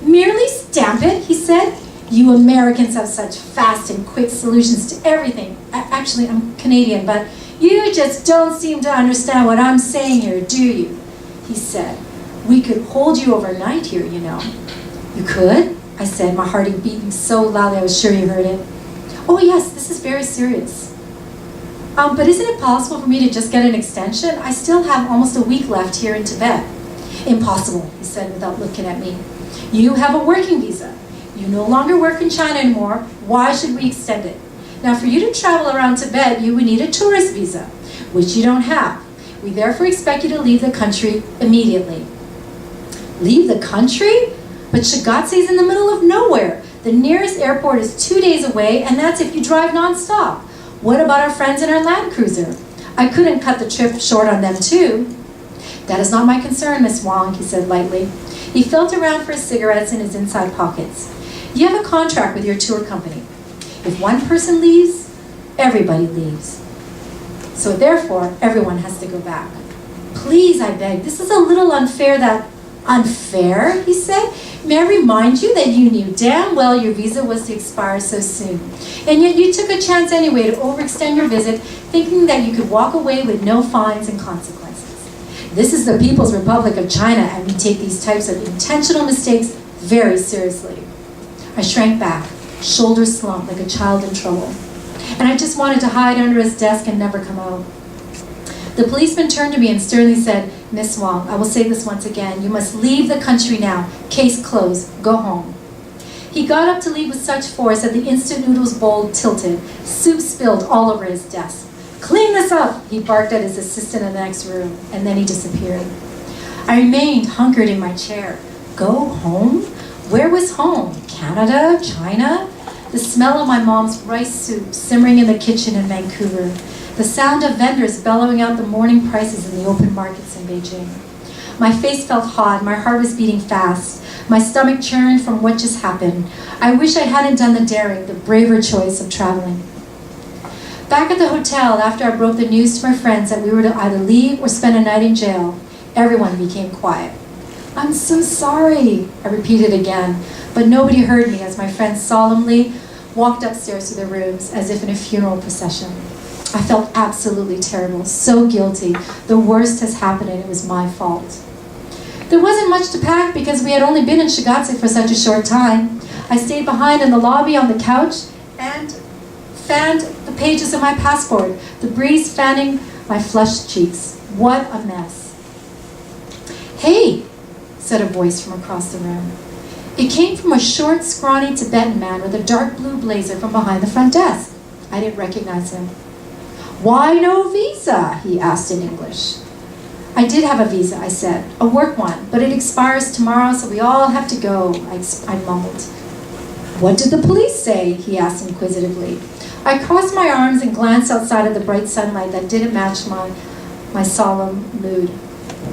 merely stamp it, he said. You Americans have such fast and quick solutions to everything. Actually, I'm Canadian, but you just don't seem to understand what I'm saying here, do you? He said. We could hold you overnight here, you know. You could? I said, my heart beating so loudly I was sure you heard it. Oh yes, this is very serious. But isn't it possible for me to just get an extension? I still have almost a week left here in Tibet. Impossible, he said without looking at me. You have a working visa. You no longer work in China anymore. Why should we extend it? Now for you to travel around Tibet, you would need a tourist visa, which you don't have. We therefore expect you to leave the country immediately. Leave the country? But Shigatse is in the middle of nowhere. The nearest airport is 2 days away, and that's if you drive nonstop. What about our friends in our Land Cruiser? I couldn't cut the trip short on them too. That is not my concern, Miss Wong, he said lightly. He felt around for his cigarettes in his inside pockets. You have a contract with your tour company. If one person leaves, everybody leaves. So therefore, everyone has to go back. Please, I begged, this is a little unfair that... Unfair, he said. May I remind you that you knew damn well your visa was to expire so soon. And yet you took a chance anyway to overextend your visit, thinking that you could walk away with no fines and consequences. This is the People's Republic of China, and we take these types of intentional mistakes very seriously. I shrank back, shoulders slumped like a child in trouble. And I just wanted to hide under his desk and never come out. The policeman turned to me and sternly said, Miss Wong, I will say this once again, you must leave the country now. Case closed. Go home. He got up to leave with such force that the instant noodles bowl tilted. Soup spilled all over his desk. Clean this up, he barked at his assistant in the next room, and then he disappeared. I remained hunkered in my chair. Go home? Where was home? Canada? China? The smell of my mom's rice soup simmering in the kitchen in Vancouver. The sound of vendors bellowing out the morning prices in the open markets in Beijing. My face felt hot, my heart was beating fast. My stomach churned from what just happened. I wish I hadn't done the daring, the braver choice of traveling. Back at the hotel, after I broke the news to my friends that we were to either leave or spend a night in jail, everyone became quiet. "I'm so sorry," I repeated again, but nobody heard me as my friends solemnly walked upstairs to their rooms as if in a funeral procession. I felt absolutely terrible, so guilty. The worst has happened and it was my fault. There wasn't much to pack because we had only been in Shigatse for such a short time. I stayed behind in the lobby on the couch and fanned the pages of my passport, the breeze fanning my flushed cheeks. What a mess. "Hey," said a voice from across the room. It came from a short, scrawny Tibetan man with a dark blue blazer from behind the front desk. I didn't recognize him. "Why no visa?" he asked in English. "I did have a visa," I said, "a work one, but it expires tomorrow, so we all have to go," I mumbled. "What did the police say?" he asked inquisitively. I crossed my arms and glanced outside at the bright sunlight that didn't match my solemn mood.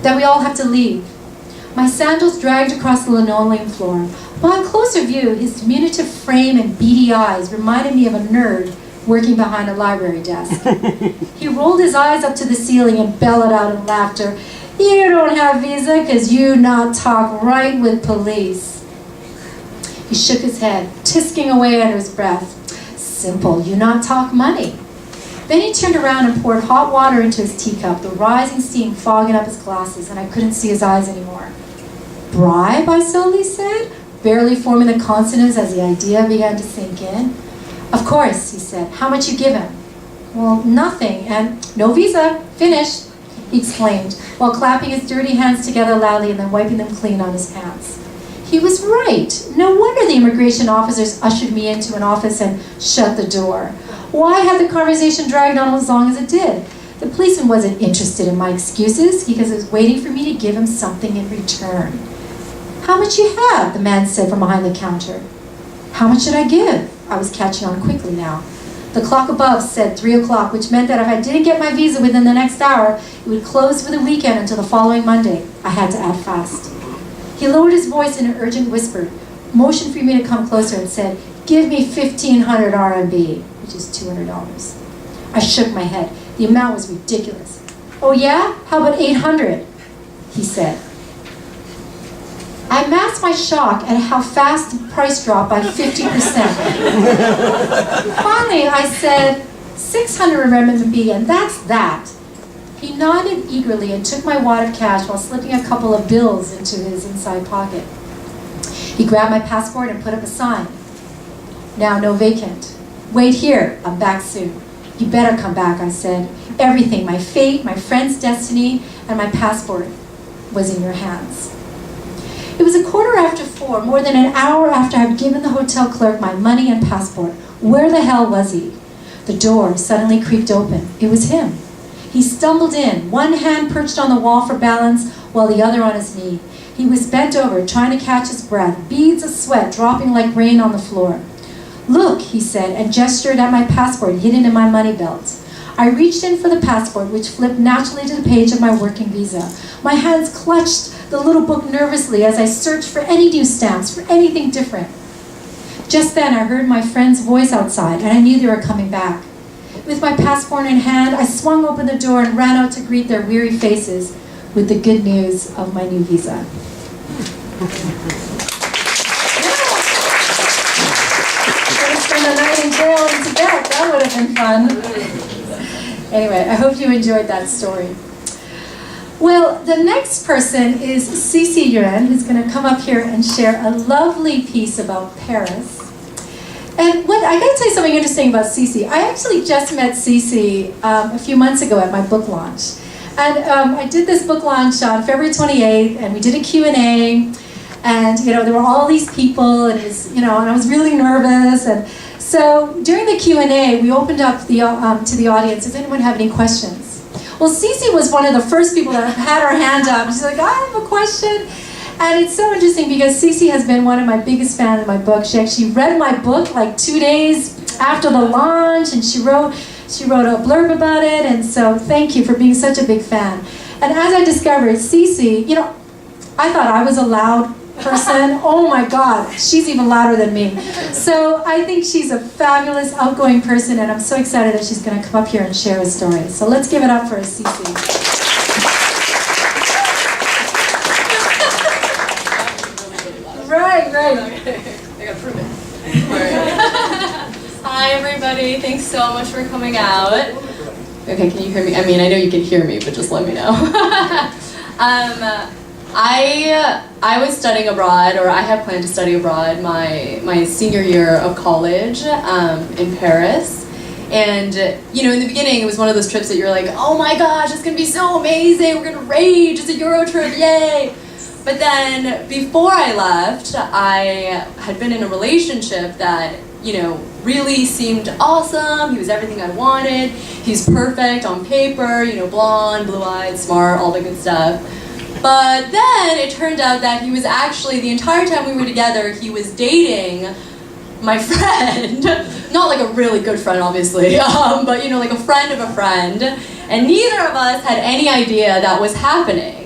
"That we all have to leave." My sandals dragged across the linoleum floor. Upon closer view, his diminutive frame and beady eyes reminded me of a nerd working behind a library desk. He rolled his eyes up to the ceiling and bellowed out in laughter, "You don't have visa because you not talk right with police." He shook his head, tisking away under his breath. "Simple, you not talk money." Then he turned around and poured hot water into his teacup, the rising steam fogging up his glasses, and I couldn't see his eyes anymore. "Bribe?" I slowly said, barely forming the consonants as the idea began to sink in. "Of course," he said. "How much you give him?" "Well, nothing, and no visa, finished," he exclaimed, while clapping his dirty hands together loudly and then wiping them clean on his pants. He was right. No wonder the immigration officers ushered me into an office and shut the door. Why had the conversation dragged on as long as it did? The policeman wasn't interested in my excuses because he was waiting for me to give him something in return. "How much you have?" the man said from behind the counter. How much should I give? I was catching on quickly now. The clock above said 3 o'clock, which meant that if I didn't get my visa within the next hour, it would close for the weekend until the following Monday. I had to act fast. He lowered his voice in an urgent whisper, motioned for me to come closer, and said, "Give me 1,500 RMB, which is $200. I shook my head. The amount was ridiculous. "Oh yeah? How about 800? He said. I masked my shock at how fast the price dropped by 50%. Finally, I said, 600 RMB, and that's that. He nodded eagerly and took my wad of cash while slipping a couple of bills into his inside pocket. He grabbed my passport and put up a sign. "Now no vacant. Wait here, I'm back soon." "You better come back," I said. "Everything, my fate, my friend's destiny, and my passport was in your hands." It was 4:15, more than an hour after I had given the hotel clerk my money and passport. Where the hell was he? The door suddenly creaked open. It was him. He stumbled in, one hand perched on the wall for balance, while the other on his knee. He was bent over, trying to catch his breath, beads of sweat dropping like rain on the floor. "Look," he said, and gestured at my passport hidden in my money belt. I reached in for the passport, which flipped naturally to the page of my working visa. My hands clutched the little book nervously as I searched for any new stamps, for anything different. Just then, I heard my friend's voice outside, and I knew they were coming back. With my passport in hand, I swung open the door and ran out to greet their weary faces with the good news of my new visa. Spend a night in jail in Tibet. That would have been fun. Anyway, I hope you enjoyed that story. Well, the next person is Cici Yuan, who's going to come up here and share a lovely piece about Paris. And I got to tell you something interesting about Cici. I actually just met Cici a few months ago at my book launch. And I did this book launch on February 28th, and we did a Q&A. And there were all these people, and it was, and I was really nervous. And so during the Q&A, we opened up to the audience. Does anyone have any questions? Well, Cici was one of the first people that had her hand up. She's like, "I have a question." And it's so interesting because Cici has been one of my biggest fans of my book. She actually read my book like 2 days after the launch, and she wrote a blurb about it. And so thank you for being such a big fan. And as I discovered, Cici, I thought I was a loud person. Oh my God, she's even louder than me. So I think she's a fabulous, outgoing person, and I'm so excited that she's going to come up here and share a story. So let's give it up for Cece. Right. I gotta prove it. Hi everybody, thanks so much for coming out. Okay, can you hear me? I mean, I know you can hear me, but just let me know. I was studying abroad, or I had planned to study abroad my senior year of college in Paris. And, you know, in the beginning, it was one of those trips that you're like, oh my gosh, it's gonna be so amazing, we're gonna rage, it's a Euro trip, yay! But then, before I left, I had been in a relationship that, you know, really seemed awesome. He was everything I wanted. He's perfect on paper, you know, blonde, blue-eyed, smart, all the good stuff. But then it turned out that he was actually, the entire time we were together, he was dating my friend. Not like a really good friend, obviously, but, you know, like a friend of a friend. And neither of us had any idea that was happening.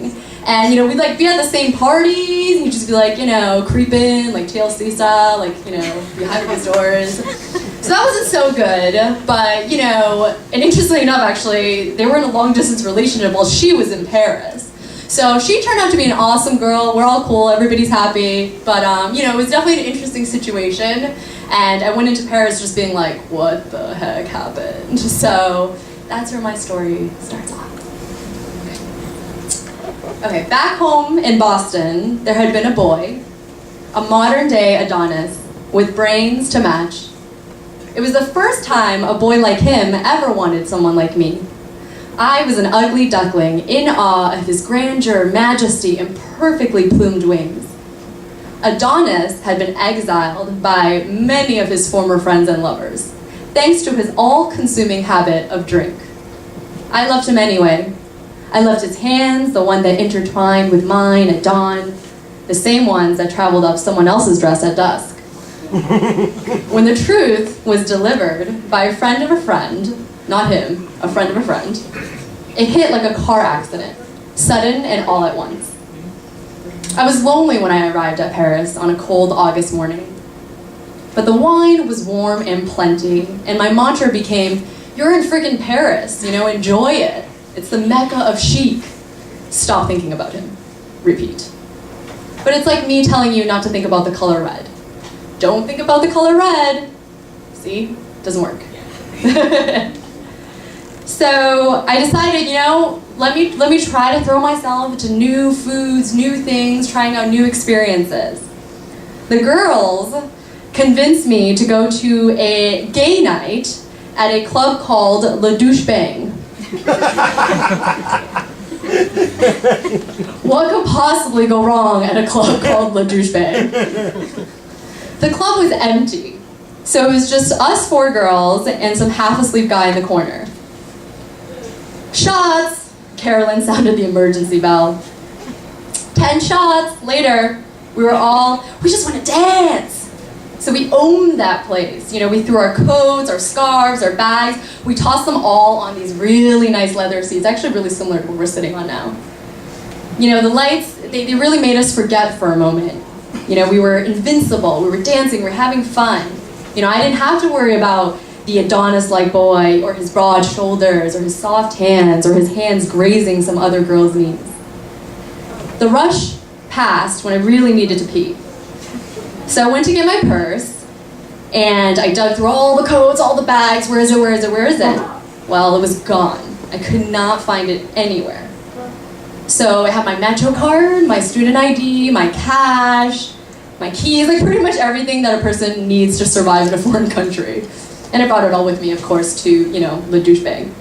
And, you know, we'd like be at the same parties, and he'd just be like, you know, creeping, like TLC style, like, you know, behind closed doors. So that wasn't so good, but, you know, and interestingly enough, actually, they were in a long distance relationship while she was in Paris. So she turned out to be an awesome girl, we're all cool, everybody's happy, but, you know, it was definitely an interesting situation, and I went into Paris just being like, what the heck happened? So that's where my story starts off. Okay, back home in Boston, there had been a boy, a modern-day Adonis, with brains to match. It was the first time a boy like him ever wanted someone like me. I was an ugly duckling, in awe of his grandeur, majesty, and perfectly plumed wings. Adonis had been exiled by many of his former friends and lovers, thanks to his all-consuming habit of drink. I loved him anyway. I loved his hands, the one that intertwined with mine at dawn, the same ones that traveled up someone else's dress at dusk. When the truth was delivered by a friend of a friend, not him, a friend of a friend, it hit like a car accident, sudden and all at once. I was lonely when I arrived at Paris on a cold August morning. But the wine was warm and plenty, and my mantra became, you're in friggin' Paris, you know, enjoy it. It's the mecca of chic. Stop thinking about him. Repeat. But it's like me telling you not to think about the color red. Don't think about the color red. See? Doesn't work. So I decided, you know, let me try to throw myself into new foods, new things, trying out new experiences. The girls convinced me to go to a gay night at a club called Le Douche Bang. What could possibly go wrong at a club called Le Douche Bang? The club was empty, so it was just us 4 girls and some half-asleep guy in the corner. Shots! Carolyn sounded the emergency bell. 10 shots later, we just want to dance! So we owned that place. You know, we threw our coats, our scarves, our bags. We tossed them all on these really nice leather seats, actually really similar to what we're sitting on now. You know, the lights, they really made us forget for a moment. You know, we were invincible, we were dancing, we were having fun. You know, I didn't have to worry about the Adonis-like boy, or his broad shoulders, or his soft hands, or his hands grazing some other girl's knees. The rush passed when I really needed to pee. So I went to get my purse, and I dug through all the coats, all the bags, where is it? Well, it was gone. I could not find it anywhere. So I had my Metro card, my student ID, my cash, my keys, like pretty much everything that a person needs to survive in a foreign country. And I brought it all with me, of course, to, you know, Le Douche Bang.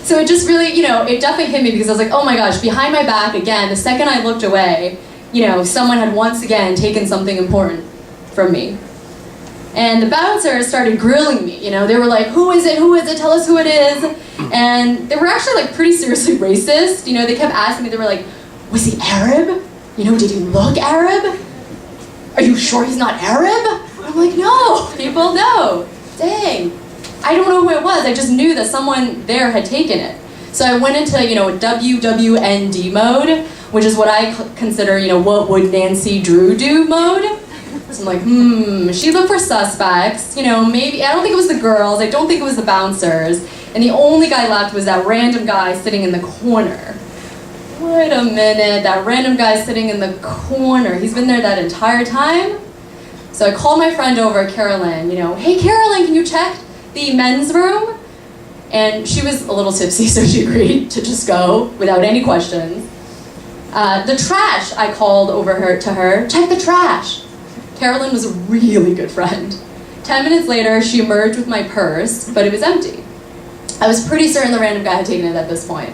So it just really, you know, it definitely hit me because I was like, oh my gosh, behind my back again, the second I looked away, you know, someone had once again taken something important from me. And the bouncers started grilling me, you know, they were like, who is it, tell us who it is. And they were actually like pretty seriously racist, you know, they kept asking me, they were like, was he Arab? You know, did he look Arab? Are you sure he's not Arab? I'm like, no, people, no. Dang. I don't know who it was. I just knew that someone there had taken it. So I went into, you know, WWND mode, which is what I consider, what would Nancy Drew do mode. So I'm like, she looked for suspects, maybe, I don't think it was the girls, I don't think it was the bouncers, and the only guy left was that random guy sitting in the corner. Wait a minute, that random guy sitting in the corner, he's been there that entire time? So I called my friend over, Carolyn, hey Carolyn, can you check the men's room? And she was a little tipsy, so she agreed to just go without any questions. The trash, I called over to her, check the trash. Carolyn was a really good friend. 10 minutes later, she emerged with my purse, but it was empty. I was pretty certain the random guy had taken it at this point.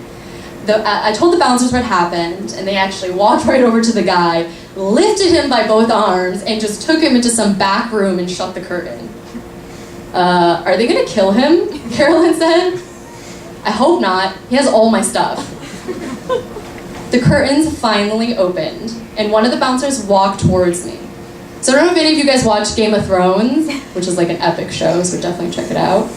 I told the bouncers what happened, and they actually walked right over to the guy, lifted him by both arms, and just took him into some back room and shut the curtain. Are they gonna kill him? Carolyn said. I hope not. He has all my stuff. The curtains finally opened, and one of the bouncers walked towards me. So I don't know if any of you guys watch Game of Thrones, which is like an epic show, so definitely check it out.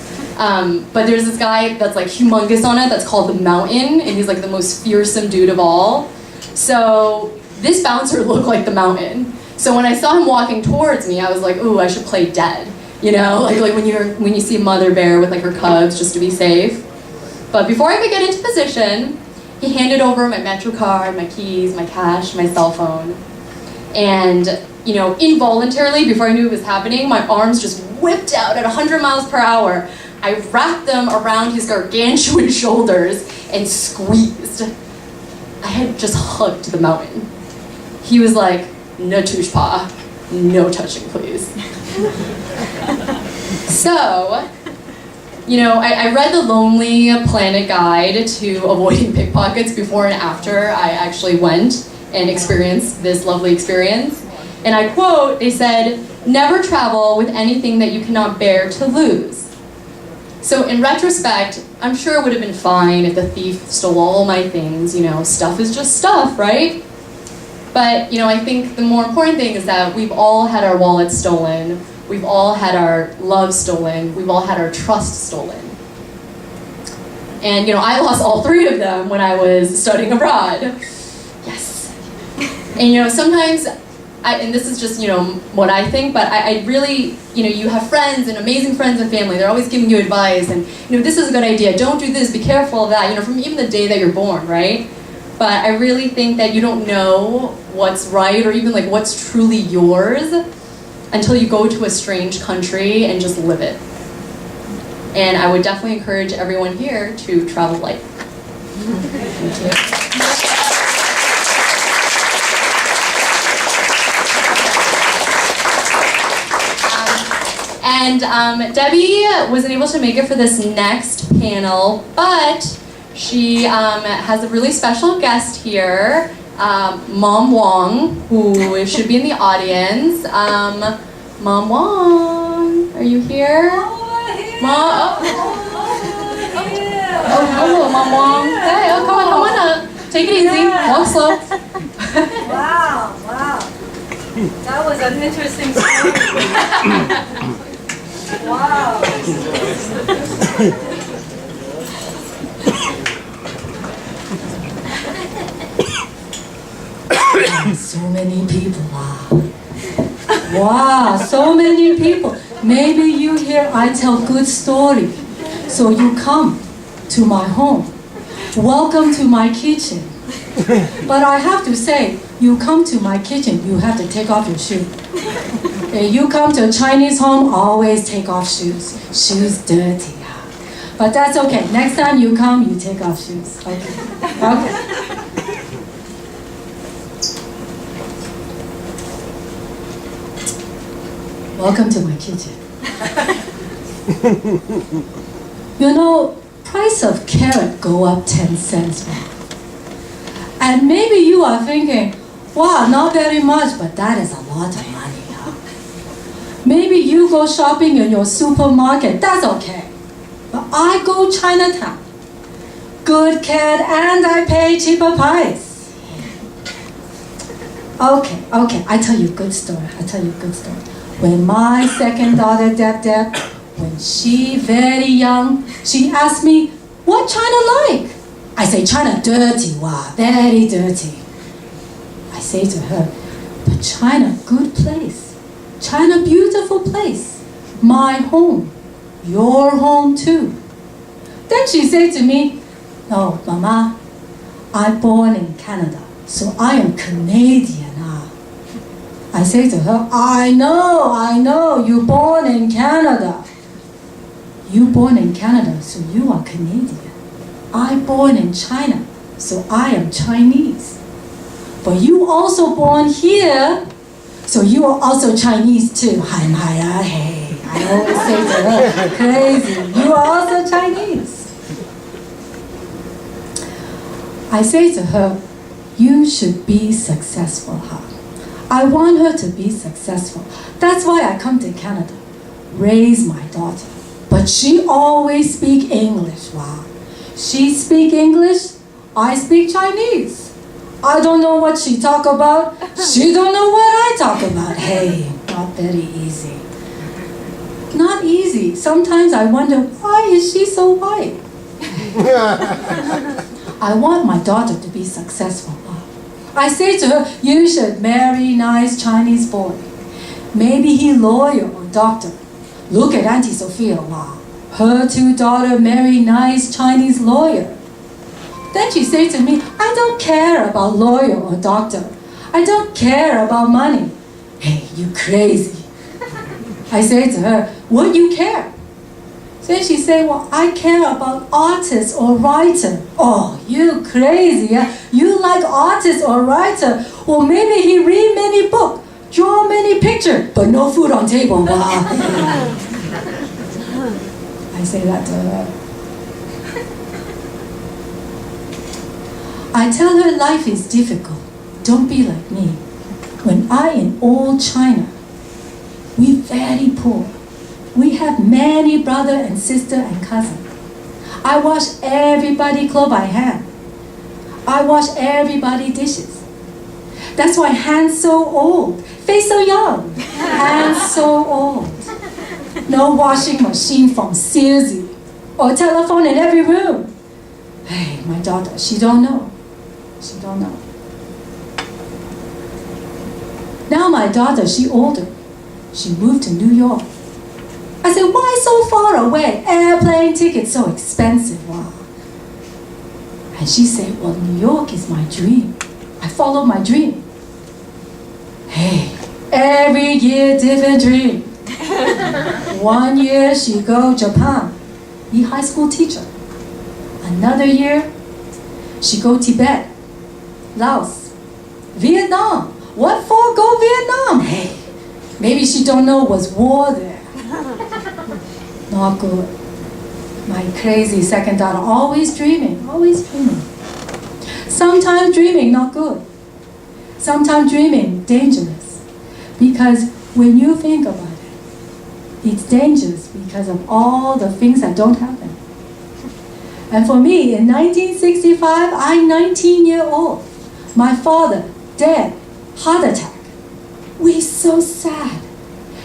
But there's this guy that's like humongous on it that's called the Mountain, and he's like the most fearsome dude of all. So this bouncer looked like the Mountain. So when I saw him walking towards me, I was like, ooh, I should play dead. Like when you see a mother bear with like her cubs just to be safe. But before I could get into position, he handed over my Metro card, my keys, my cash, my cell phone. And, involuntarily, before I knew it was happening, my arms just whipped out at 100 miles per hour. I wrapped them around his gargantuan shoulders and squeezed. I had just hugged the Mountain. He was like, no touche pa, no touching please. So, I read the Lonely Planet Guide to avoiding pickpockets before and after I actually went and experienced this lovely experience. And I quote, they said, never travel with anything that you cannot bear to lose. So in retrospect, I'm sure it would have been fine if the thief stole all my things, stuff is just stuff, right? But, I think the more important thing is that we've all had our wallets stolen, we've all had our love stolen, we've all had our trust stolen. And, I lost all three of them when I was studying abroad. Yes. And, sometimes, and this is just, what I think, but I really, you have friends and amazing friends and family. They're always giving you advice and, this is a good idea. Don't do this. Be careful of that. From even the day that you're born, right? But I really think that you don't know what's right or even like what's truly yours until you go to a strange country and just live it. And I would definitely encourage everyone here to travel light. Thank you. And Debbie wasn't able to make it for this next panel, but she has a really special guest here, Mom Wong, who should be in the audience. Mom Wong, are you here? Mom, hello, Mom Wong. Hey, come on up. Take it easy. Walk slow. Wow. That was an interesting story. Wow. So many people. Wow, so many people. Maybe you hear I tell good story. So you come to my home. Welcome to my kitchen. But I have to say, you come to my kitchen, you have to take off your shoe. And you come to a Chinese home, always take off shoes. Shoes dirty. But that's okay. Next time you come, you take off shoes. Okay. Welcome to my kitchen. Price of carrot go up 10 cents now. And maybe you are thinking, wow, not very much, but that is a lot of money. Maybe you go shopping in your supermarket, that's okay. But I go Chinatown. Good kid, and I pay cheaper price. Okay, I tell you a good story. When my second daughter, Deb, when she very young, she asked me, what China like? I say, China dirty, wow, very dirty. I say to her, but China, good place. China, beautiful place. My home. Your home too. Then she said to me, no, Mama, I'm born in Canada, so I am Canadian. I say to her, I know, you born in Canada. You born in Canada, so you are Canadian. I born in China, so I am Chinese. But you also born here, so you are also Chinese too. Hey, I always say to her, crazy, you are also Chinese. I say to her, you should be successful, huh? I want her to be successful. That's why I come to Canada, raise my daughter. But she always speak English, wow. She speak English, I speak Chinese. I don't know what she talk about, she don't know what I talk about. Hey, not very easy. Not easy. Sometimes I wonder, why is she so white? I want my daughter to be successful. I say to her, you should marry nice Chinese boy. Maybe he lawyer or doctor. Look at Auntie Sophia, wow. Her two daughters marry nice Chinese lawyer. Then she say to me, I don't care about lawyer or doctor. I don't care about money. Hey, you crazy. I say to her, what you care? Then she say, well, I care about artist or writer. Oh, you crazy, yeah? You like artist or writer? Well, maybe he read many book, draw many picture, but no food on table. Wow. I say that to her. I tell her life is difficult. Don't be like me. When I in old China, we very poor. We have many brother and sister and cousin. I wash everybody clothes by hand. I wash everybody dishes. That's why hands so old, face so young, hands so old. No washing machine from Sears or telephone in every room. Hey, my daughter, she don't know. She don't know. Now my daughter, she older. She moved to New York. I said, why so far away? Airplane tickets so expensive, wow. And she said, well, New York is my dream. I follow my dream. Hey, every year different dream. 1 year she go Japan, be high school teacher. Another year, she go Tibet, Laos, Vietnam. What for go Vietnam? Hey, maybe she don't know was war there. Not good. My crazy second daughter, always dreaming, always dreaming. Sometimes dreaming not good. Sometimes dreaming dangerous. Because when you think about it, it's dangerous because of all the things that don't happen. And for me, in 1965, I'm 19-year-old. My father, dead, heart attack. We so sad.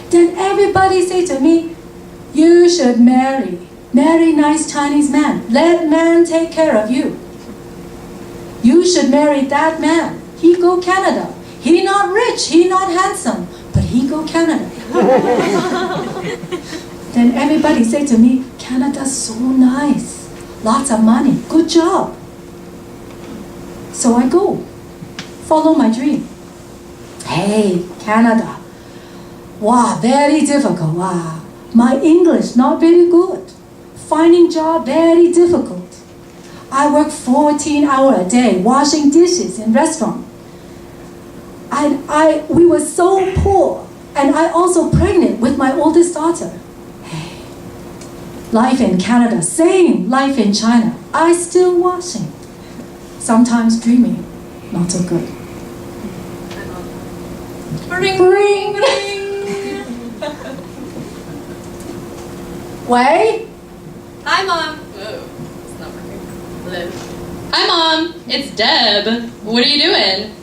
Then everybody say to me, you should marry nice Chinese man. Let man take care of you. You should marry that man. He go Canada. He not rich, he not handsome, but he go Canada. Then everybody say to me, Canada's so nice. Lots of money, good job. So I go, follow my dream. Hey, Canada. Wow, very difficult, wow. My English not very good. Finding job very difficult. I work 14 hours a day washing dishes in restaurant. And we were so poor. And I also pregnant with my oldest daughter. Hey, life in Canada, same life in China. I still washing. Sometimes dreaming, not so good. Ring, ring, ring. Wait. Hi, Mom. Oh, it's not working. Hello. Hi, Mom. It's Deb. What are you doing?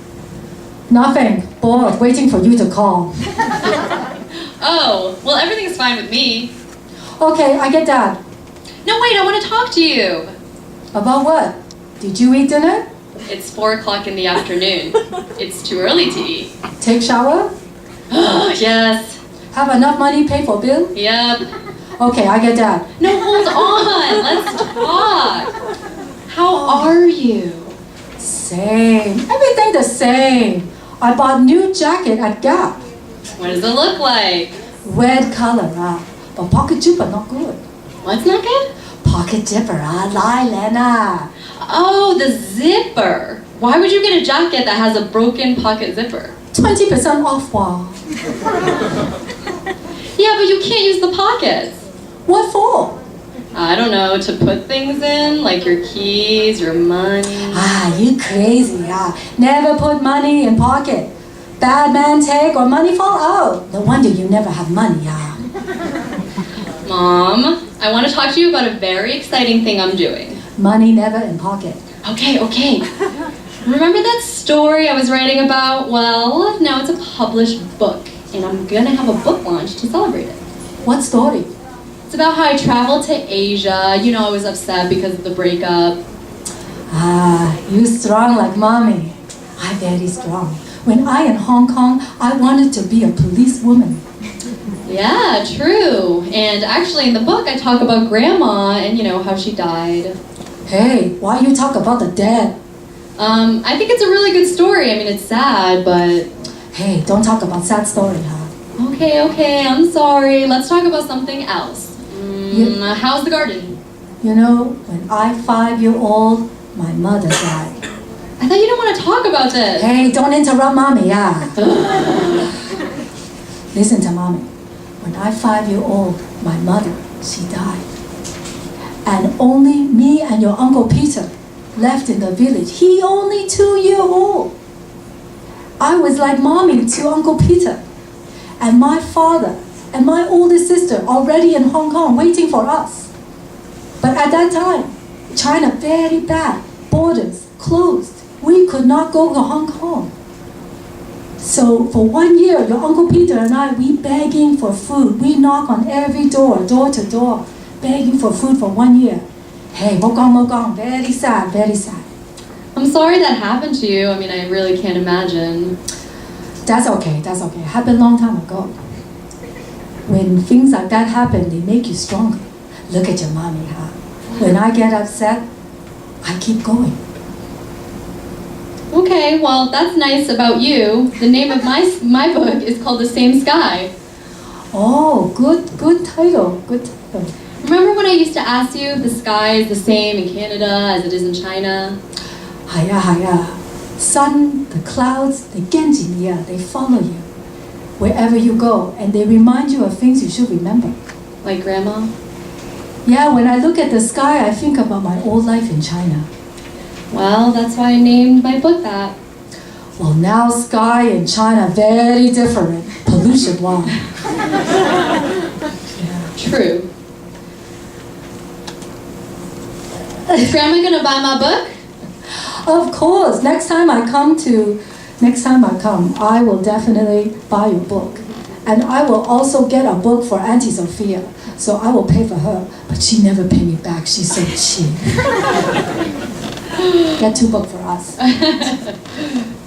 Nothing. Bored, waiting for you to call. Oh, well, everything's fine with me. Okay, I get that. No, wait, I want to talk to you. About what? Did you eat dinner? It's 4 o'clock in the afternoon. It's too early to eat. Take shower? Yes. Have enough money pay for bill? Yep. Okay, I get that. No, hold on. Let's talk. How are you? Same. Everything the same. I bought new jacket at Gap. What does it look like? Red color, but pocket zipper not good. What's not good? Pocket zipper, lie, Lena. Oh, the zipper. Why would you get a jacket that has a broken pocket zipper? 20% off, wow. Yeah, but you can't use the pockets. What for? I don't know, to put things in, like your keys, your money. You crazy, Never put money in pocket. Bad man take or money fall out. No wonder you never have money, Mom, I want to talk to you about a very exciting thing I'm doing. Money never in pocket. Okay. Remember that story I was writing about? Well, now it's a published book, and I'm gonna have a book launch to celebrate it. What story? It's about how I traveled to Asia. You know, I was upset because of the breakup. You strong like mommy. I very strong. When I in Hong Kong, I wanted to be a policewoman. Yeah, true. And actually in the book I talk about Grandma and, you know, how she died. Hey, why you talk about the dead? I think it's a really good story. I mean, it's sad, but... Hey, don't talk about sad story, Okay, I'm sorry. Let's talk about something else. How's the garden? You know, when I 5-year-old, my mother died. I thought you didn't want to talk about this. Hey, don't interrupt mommy, Listen to mommy. When I 5-year-old, my mother, she died. And only me and your Uncle Peter left in the village. He only 2-year-old. I was like mommy to Uncle Peter. And my father and my oldest sister already in Hong Kong waiting for us. But at that time, China very bad. Borders closed. We could not go to Hong Kong. So for 1 year, your Uncle Peter and I, we begging for food. We knock on every door, door to door, begging for food for 1 year. Hey, mo gong, very sad, very sad. I'm sorry that happened to you. I mean, I really can't imagine. That's okay. Happened long time ago. When things like that happen, they make you stronger. Look at your mommy, When I get upset, I keep going. Okay, well, that's nice about you. The name of my book is called The Same Sky. Oh, good title. Remember when I used to ask you if the sky is the same in Canada as it is in China? Haya. Sun, the clouds, they follow you wherever you go, and they remind you of things you should remember. Like Grandma? Yeah, when I look at the sky, I think about my old life in China. Well, that's why I named my book that. Well, now sky in China very different. Pollution, wow. True. Is Grandma gonna buy my book? Of course. Next time I come, I will definitely buy your book. And I will also get a book for Auntie Sophia. So I will pay for her, but she never pay me back. She's so cheap. Get 2 books for us.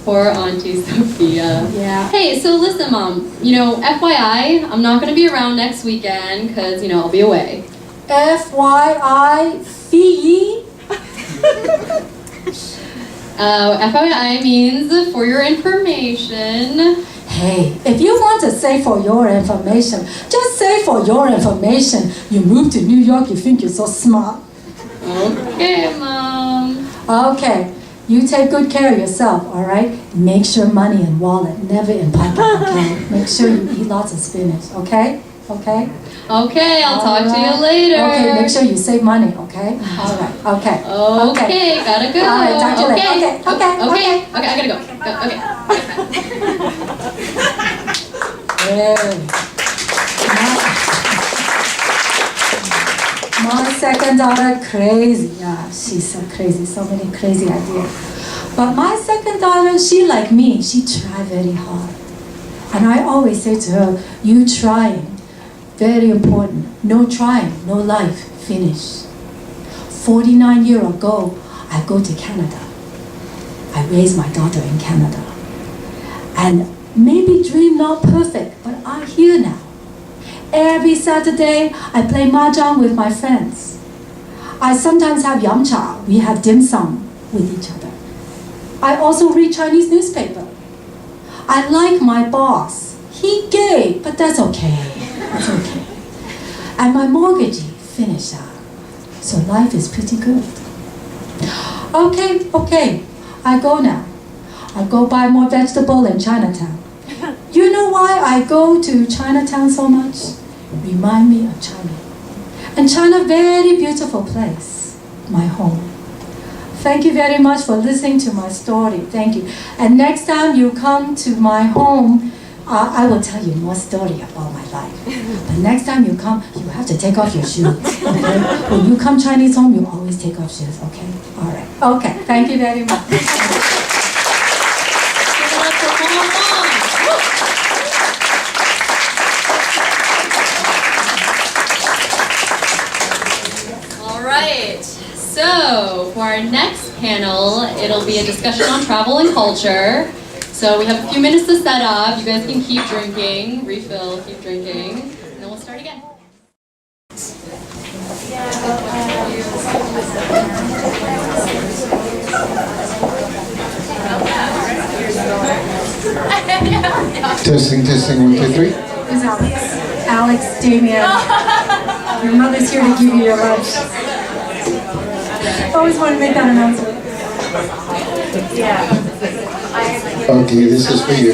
Poor Auntie Sophia. Yeah. Hey, so listen, Mom. You know, FYI, I'm not gonna be around next weekend because, you know, I'll be away. FYI, fee. FYI means for your information. Hey, if you want to say for your information, just say for your information. You moved to New York, you think you're so smart. Okay, Mom. Okay, you take good care of yourself, all right? Make sure money in wallet, never in pocket, okay? Make sure you eat lots of spinach, okay? Okay? Okay, I'll talk to you Alright. later. Okay, make sure you save money, okay? All right, okay. Okay, gotta go. All right, talk to you later. Okay, I gotta go. Okay. Hey. My second daughter, crazy. Yeah, she's so crazy. So many crazy ideas. But my second daughter, she like me. She try very hard. And I always say to her, you trying, very important. No trying, no life, finish. 49 years ago, I go to Canada. I raised my daughter in Canada. And maybe dream not perfect, but I'm here now. Every Saturday, I play mahjong with my friends. I sometimes have yum cha. We have dim sum with each other. I also read Chinese newspaper. I like my boss. He gay, but that's okay. That's okay. And my mortgagee finished up. So life is pretty good. Okay, I go now. I go buy more vegetable in Chinatown. You know why I go to Chinatown so much? Remind me of China. And China, very beautiful place, my home. Thank you very much for listening to my story. Thank you. And next time you come to my home, I will tell you more story about my life. But next time you come, you have to take off your shoes. Okay? When you come Chinese home, you always take off shoes. Okay? All right. Okay. Thank you very much. Alright, so for our next panel, it'll be a discussion on travel and culture. So we have a few minutes to set up. You guys can keep drinking, refill, keep drinking, and then we'll start again. Testing, 1, 2, 3. Who's Alex? Alex, Damien. Your mother's here to give you your lunch. Always wanted to make that announcement. Okay, this is for you.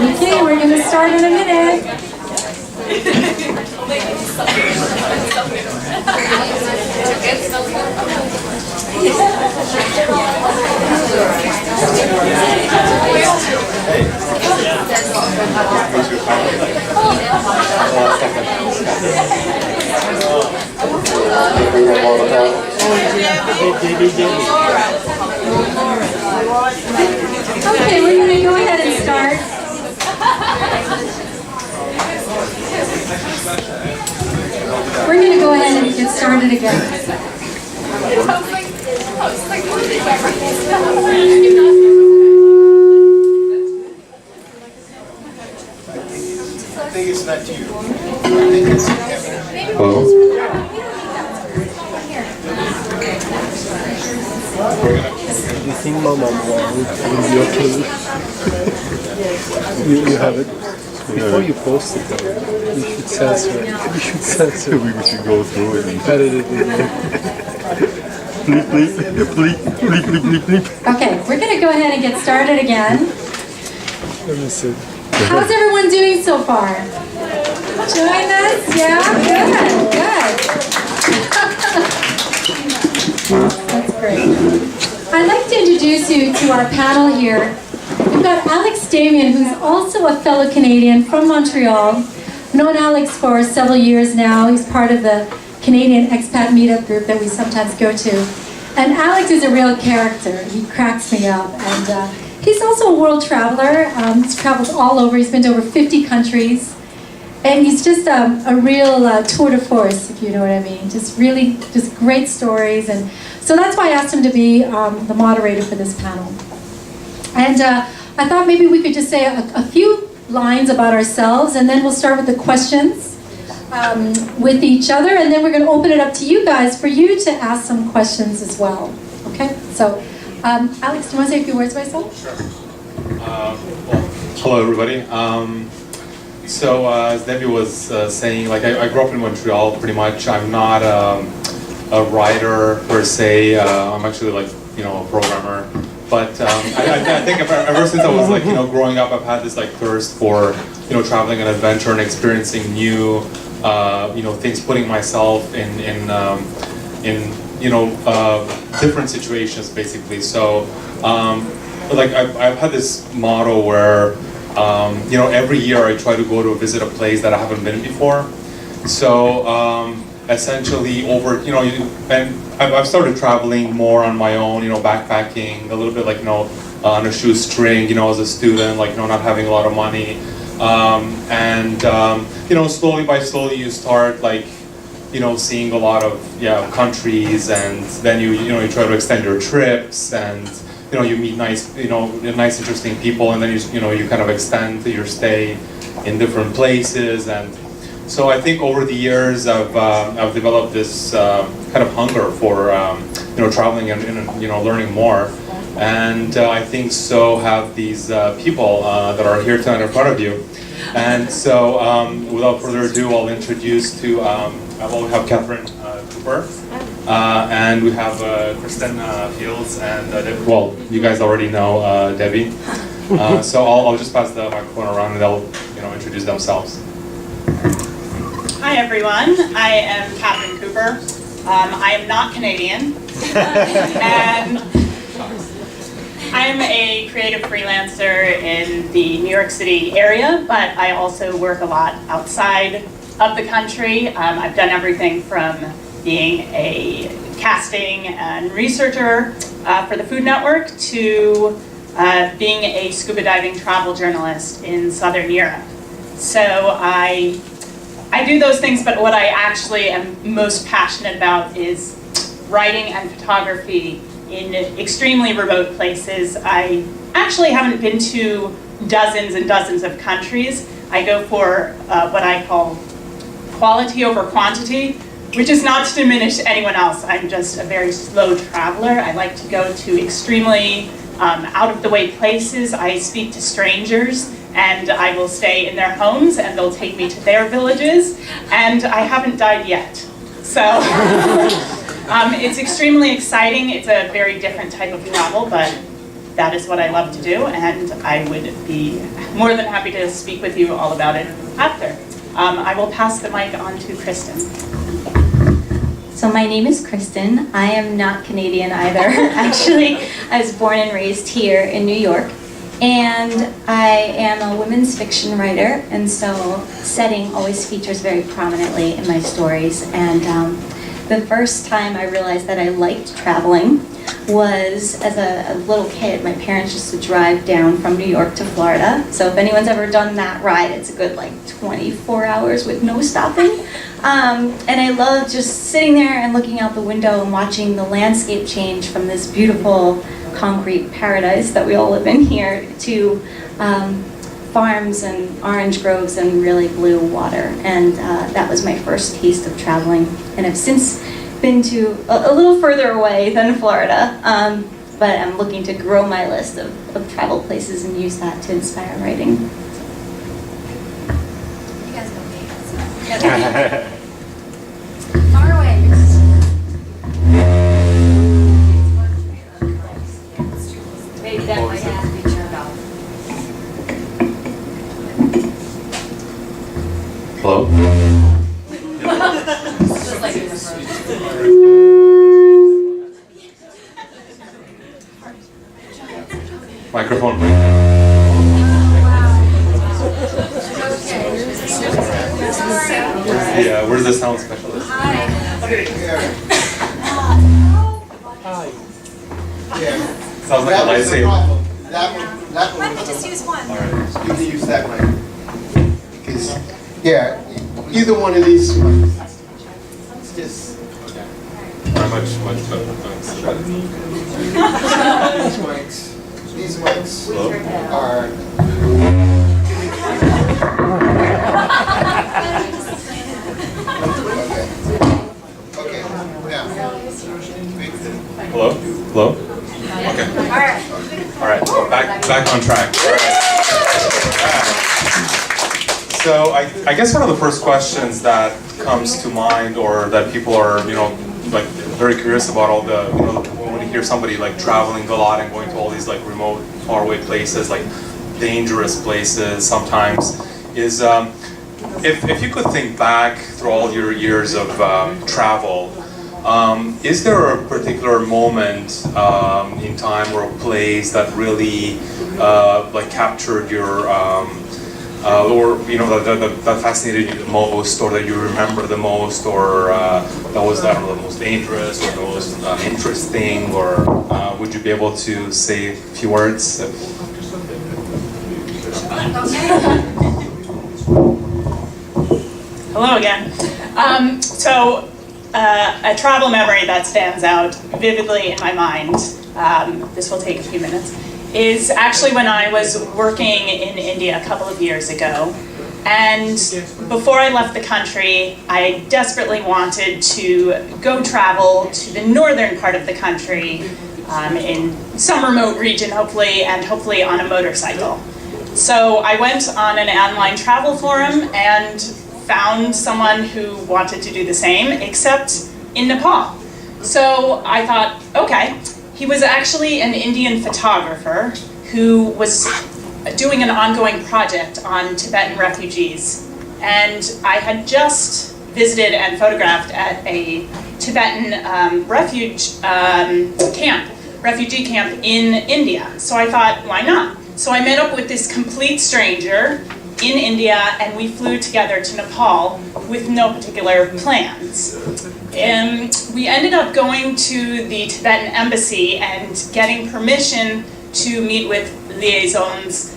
Okay, we're going to start in a minute. Okay, we're going to go ahead and start. We're going to go ahead and get started again. I think it's not you. I think it's him. Hello? You think Mama Wong will be okay? you have it? Before you post it though, you should censor it. You should censor it. We should go through it and Edit it. bleep. Okay, we're going to go ahead and get started again. Let me see. How's everyone doing so far? Enjoying this? Yeah? Good. That's great. I'd like to introduce you to our panel here. We've got Alex Damien, who's also a fellow Canadian from Montreal. I've known Alex for several years now. He's part of the Canadian expat meetup group that we sometimes go to. And Alex is a real character. He cracks me up. And he's also a world traveler. He's traveled all over. He's been to over 50 countries. And he's just a real tour de force, if you know what I mean. Just great stories. And so that's why I asked him to be the moderator for this panel. And I thought maybe we could just say a few lines about ourselves, and then we'll start with the questions with each other, and then we're going to open it up to you guys for you to ask some questions as well. Okay? So, Alex, do you want to say a few words about yourself? Sure. Well, hello, everybody. So, as Debbie was saying, like I grew up in Montreal, pretty much. I'm not a writer per se. I'm actually like, a programmer. But I think ever since I was like, growing up, I've had this like thirst for, traveling and adventure and experiencing new, things, putting myself in different situations basically. So, like I've had this motto where, every year I try to go to visit a place that I haven't been before. So essentially and I've started traveling more on my own, backpacking a little bit like, on a shoestring, as a student, like, not having a lot of money. Slowly by slowly you start like, seeing a lot of countries, and then you try to extend your trips, and you meet nice interesting people, and then you kind of extend your stay in different places. And so I think over the years I've developed this kind of hunger for traveling and learning more. And I think so have these people that are here tonight in front of you. And so without further ado, I'll introduce to, we have Catherine Cooper, and we have Kristen Fields, and you guys already know Debbie. So I'll just pass the microphone around and they'll introduce themselves. Hi everyone, I am Catherine Cooper. I am not Canadian, and I'm a creative freelancer in the New York City area, but I also work a lot outside of the country. I've done everything from being a casting and researcher for the Food Network to being a scuba diving travel journalist in Southern Europe. So I do those things, but what I actually am most passionate about is writing and photography in extremely remote places. I actually haven't been to dozens and dozens of countries. I go for what I call quality over quantity, which is not to diminish anyone else. I'm just a very slow traveler. I like to go to extremely out-of-the-way places. I speak to strangers, and I will stay in their homes, and they'll take me to their villages, and I haven't died yet. So it's extremely exciting. It's a very different type of travel, but that is what I love to do, and I would be more than happy to speak with you all about it after. I will pass the mic on to Kristen. So my name is Kristen. I am not Canadian either. Actually, I was born and raised here in New York. And I am a women's fiction writer, and so setting always features very prominently in my stories. And the first time I realized that I liked traveling was as a little kid. My parents used to drive down from New York to Florida. So if anyone's ever done that ride, it's a good like 24 hours with no stopping. And I love just sitting there and looking out the window and watching the landscape change from this beautiful concrete paradise that we all live in here to farms and orange groves and really blue water. And that was my first taste of traveling. And I've since been to a little further away than Florida, but I'm looking to grow my list of travel places and use that to inspire writing. You guys go me. Far away. Maybe that might have to be turned off. Hello? Just like in the front. Microphone. Where's the sound specialist? Hi. Yeah. Sounds like a lightsaber. That one Why don't we was just use one? All right. You can use that one. Because, either one of these ones. It's just, Much better. these mics are. Okay, now. Hello? Hello? Okay. All right. Back on track. All right. So I guess one of the first questions that comes to mind, or that people are, like very curious about all the, when you hear somebody like traveling a lot and going to all these like remote, faraway places, like dangerous places sometimes, is if you could think back through all your years of travel, is there a particular moment in time or a place that really like captured your or that fascinated you the most, or that you remember the most, or that was, I don't know, the most dangerous or the most interesting, or would you be able to say a few words? Hello again. So a travel memory that stands out vividly in my mind, this will take a few minutes, is actually when I was working in India a couple of years ago. And before I left the country, I desperately wanted to go travel to the northern part of the country, in some remote region hopefully, and hopefully on a motorcycle. So I went on an online travel forum and found someone who wanted to do the same, except in Nepal. So I thought, okay. He was actually an Indian photographer who was doing an ongoing project on Tibetan refugees. And I had just visited and photographed at a Tibetan refugee camp in India. So I thought, why not? So I met up with this complete stranger in India, and we flew together to Nepal with no particular plans. We ended up going to the Tibetan embassy and getting permission to meet with liaisons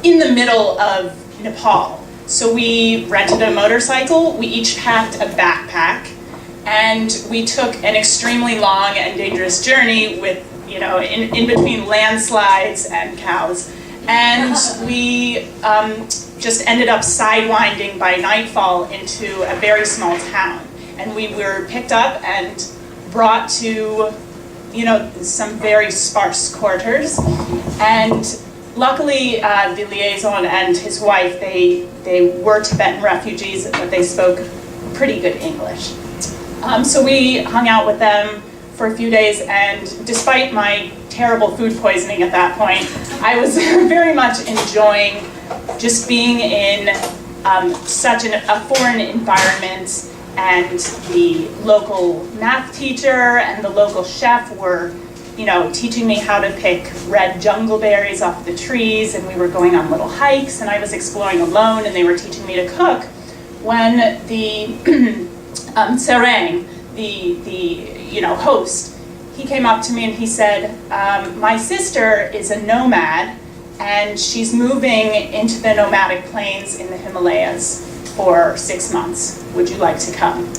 in the middle of Nepal. So we rented a motorcycle, we each packed a backpack, and we took an extremely long and dangerous journey with, in between landslides and cows. And we just ended up sidewinding by nightfall into a very small town. And we were picked up and brought to, some very sparse quarters. And luckily, the liaison and his wife, they were Tibetan refugees, but they spoke pretty good English. So we hung out with them for a few days, and despite my terrible food poisoning at that point, I was very much enjoying just being in such a foreign environment, and the local math teacher and the local chef were, teaching me how to pick red jungle berries off the trees, and we were going on little hikes, and I was exploring alone, and they were teaching me to cook, when the Serang, the host, he came up to me and he said, my sister is a nomad, and she's moving into the nomadic plains in the Himalayas for 6 months. Would you like to come?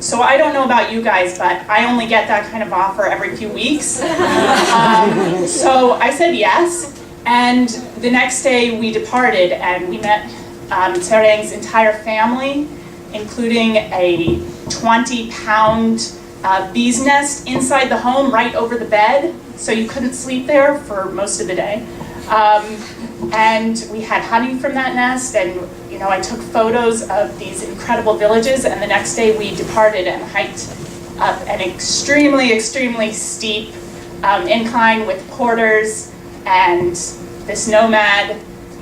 So I don't know about you guys, but I only get that kind of offer every few weeks. So I said yes, and the next day we departed, and we met Serang's entire family, including a 20-pound bee's nest inside the home right over the bed, so you couldn't sleep there for most of the day. And we had honey from that nest, and I took photos of these incredible villages, and the next day we departed and hiked up an extremely, extremely steep incline with porters and this nomad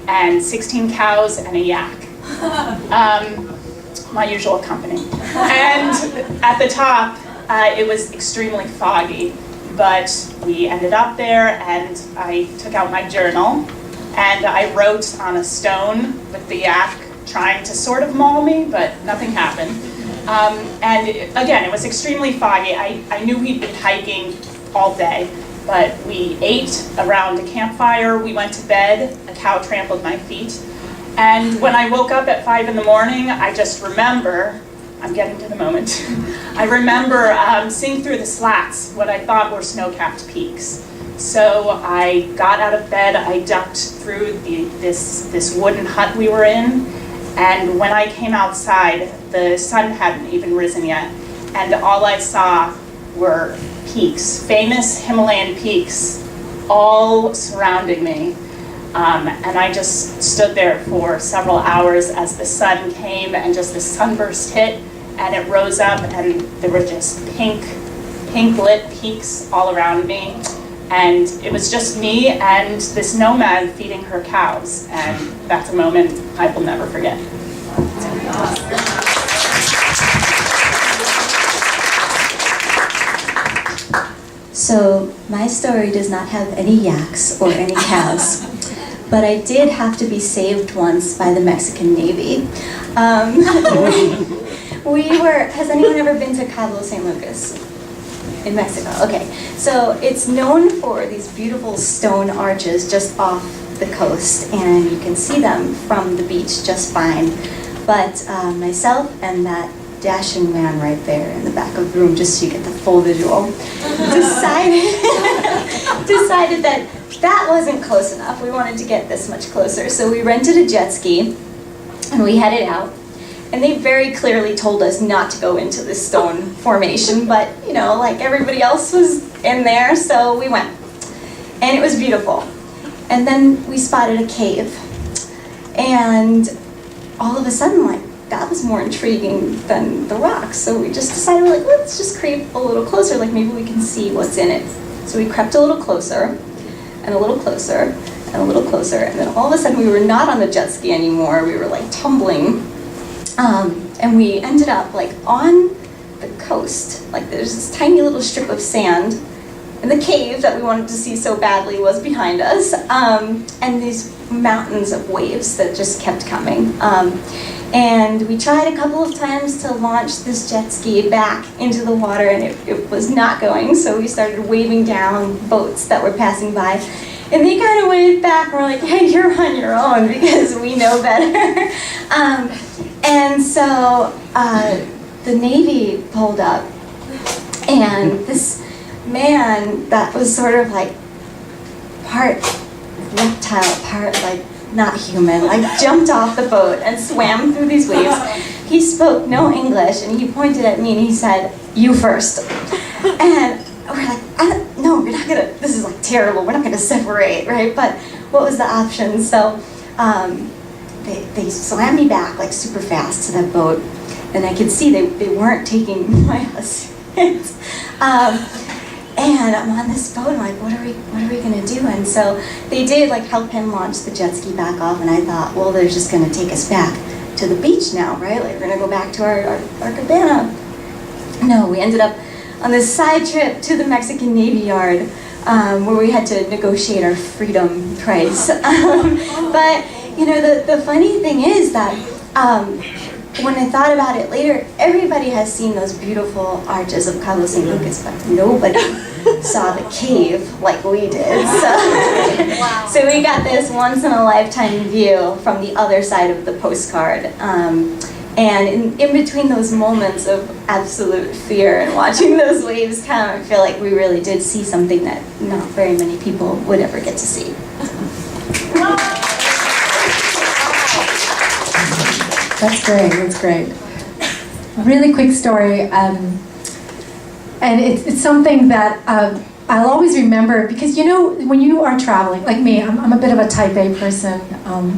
and 16 cows and a yak. My usual company. And at the top, it was extremely foggy, but we ended up there, and I took out my journal, and I wrote on a stone with the yak trying to sort of maul me, but nothing happened. And again, it was extremely foggy. I knew we'd been hiking all day, but we ate around a campfire, we went to bed, a cow trampled my feet, and when I woke up at 5 in the morning, I just remember, I'm getting to the moment, I remember seeing through the slats what I thought were snow-capped peaks. So I got out of bed, I ducked through this wooden hut we were in, and when I came outside, the sun hadn't even risen yet, and all I saw were peaks, famous Himalayan peaks, all surrounding me. And I just stood there for several hours as the sun came and just the sunburst hit, and it rose up, and there were just pink lit peaks all around me. And it was just me and this nomad feeding her cows, and that's a moment I will never forget. So my story does not have any yaks or any cows, but I did have to be saved once by the Mexican Navy. Has anyone ever been to Cabo San Lucas in Mexico? Okay, so it's known for these beautiful stone arches just off the coast, and you can see them from the beach just fine. But myself and that dashing man right there in the back of the room, just so you get the full visual, decided that that wasn't close enough. We wanted to get this much closer. So we rented a jet ski and we headed out. And they very clearly told us not to go into this stone formation, but you know, like everybody else was in there, so we went. And it was beautiful. And then we spotted a cave. And all of a sudden, like, that was more intriguing than the rocks. So we just decided, like, let's just creep a little closer, like maybe we can see what's in it. So we crept a little closer, and a little closer, and a little closer, and then all of a sudden we were not on the jet ski anymore, we were like tumbling. And we ended up like on the coast, like there's this tiny little strip of sand, and the cave that we wanted to see so badly was behind us, and these mountains of waves that just kept coming. And we tried a couple of times to launch this jet ski back into the water, and it was not going, so we started waving down boats that were passing by. And they kind of waved back, and we're like, hey, you're on your own, because we know better. And so the Navy pulled up, and this man that was sort of like part reptile, part like not human, like jumped off the boat and swam through these waves. He spoke no English, and he pointed at me and he said, you first. And we're like, no, we're not gonna, this is like terrible, we're not gonna separate, right? But what was the option? So they slammed me back like super fast to that boat, and I could see they weren't taking my husband. And I'm on this boat, and I'm like, what are we gonna do? And so they did like help him launch the jet ski back off, and I thought, well, they're just gonna take us back to the beach now, right? Like we're gonna go back to our cabana. No, we ended up on this side trip to the Mexican Navy Yard, where we had to negotiate our freedom price. But you know, the funny thing is that when I thought about it later, everybody has seen those beautiful arches of Cabo San Lucas, but nobody saw the cave like we did. So we got this once-in-a-lifetime view from the other side of the postcard. And in between those moments of absolute fear and watching those waves come, I feel like we really did see something that not very many people would ever get to see. That's great, that's great. Really quick story, and it's something that I'll always remember, because you know, when you are traveling, like me, I'm a bit of a type A person.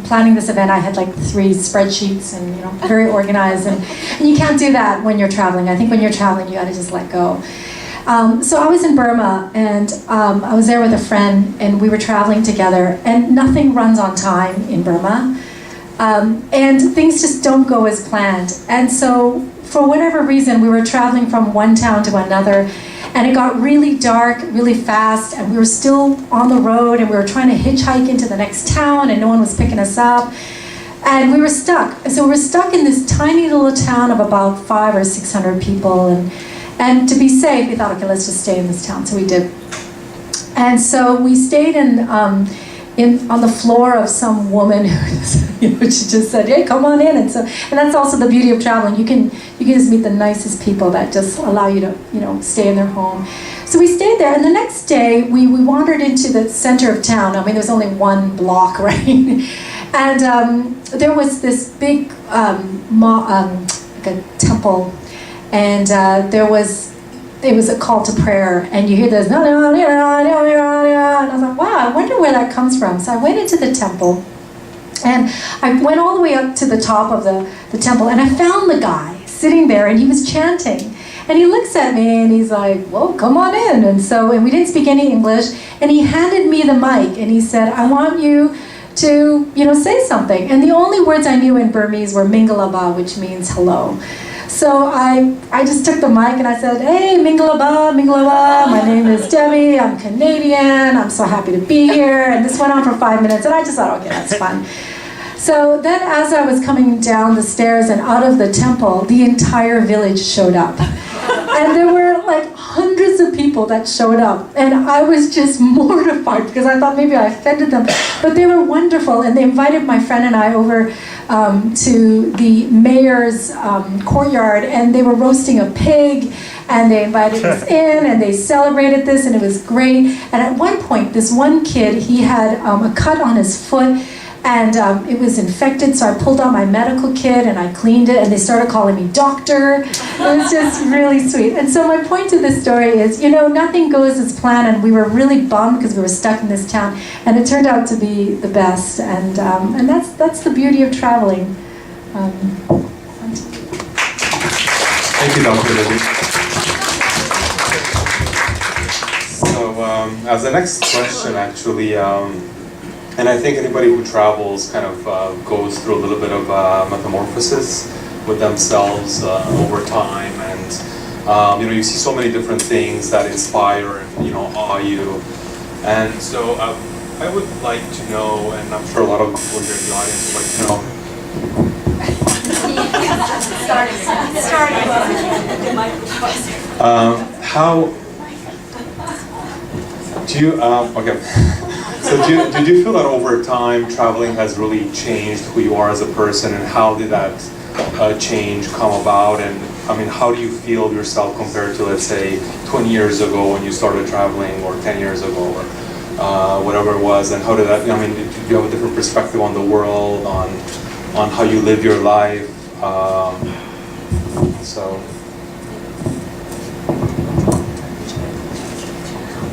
Planning this event, I had like 3 spreadsheets, and you know, very organized, and you can't do that when you're traveling. I think when you're traveling, you gotta just let go. So I was in Burma, and I was there with a friend, and we were traveling together, and nothing runs on time in Burma. And things just don't go as planned. And so, for whatever reason, we were traveling from one town to another, and it got really dark really fast, and we were still on the road, and we were trying to hitchhike into the next town, and no one was picking us up. And we were stuck. So we were stuck in this tiny little town of about 500 or 600 people, and to be safe, we thought, okay, let's just stay in this town. So we did. And so we stayed on the floor of some woman who, you know, she just said, hey, come on in. And that's also the beauty of traveling. You can just meet the nicest people that just allow you to, you know, stay in their home. So we stayed there, and the next day we wandered into the center of town. I mean, there's only one block, right? And there was this big like a temple, and it was a call to prayer, and you hear this, and I was like, wow, I wonder where that comes from. So I went into the temple, and I went all the way up to the top of the temple, and I found the guy sitting there and he was chanting. And he looks at me and he's like, well, come on in. And we didn't speak any English. And he handed me the mic and he said, I want you to, say something. And the only words I knew in Burmese were Mingalaba, which means hello. So I just took the mic and I said, hey, Mingalaba, Mingalaba, my name is Debbie, I'm Canadian, I'm so happy to be here. And this went on for 5 minutes and I just thought, okay, that's fun. So then as I was coming down the stairs and out of the temple, the entire village showed up. And there were like hundreds of people that showed up. And I was just mortified because I thought maybe I offended them. But they were wonderful. And they invited my friend and I over to the mayor's courtyard. And they were roasting a pig. And they invited us in and they celebrated this. And it was great. And at one point, this one kid, he had a cut on his foot. And it was infected, so I pulled out my medical kit and I cleaned it, and they started calling me doctor. It was just really sweet. And so my point to this story is, nothing goes as planned, and we were really bummed because we were stuck in this town, and it turned out to be the best. And that's the beauty of traveling. Thank you, Dr. Lily. So as the next question, actually, and I think anybody who travels kind of goes through a little bit of metamorphosis with themselves over time, and you see so many different things that inspire and awe you. And so I would like to know, and I'm sure a lot of people here in the audience would like to know. How do you? Okay. So did you feel that over time traveling has really changed who you are as a person, and how did that change come about? And I mean, how do you feel yourself compared to, let's say, 20 years ago when you started traveling, or 10 years ago, or whatever it was? And how did that? I mean, did you have a different perspective on the world, on how you live your life?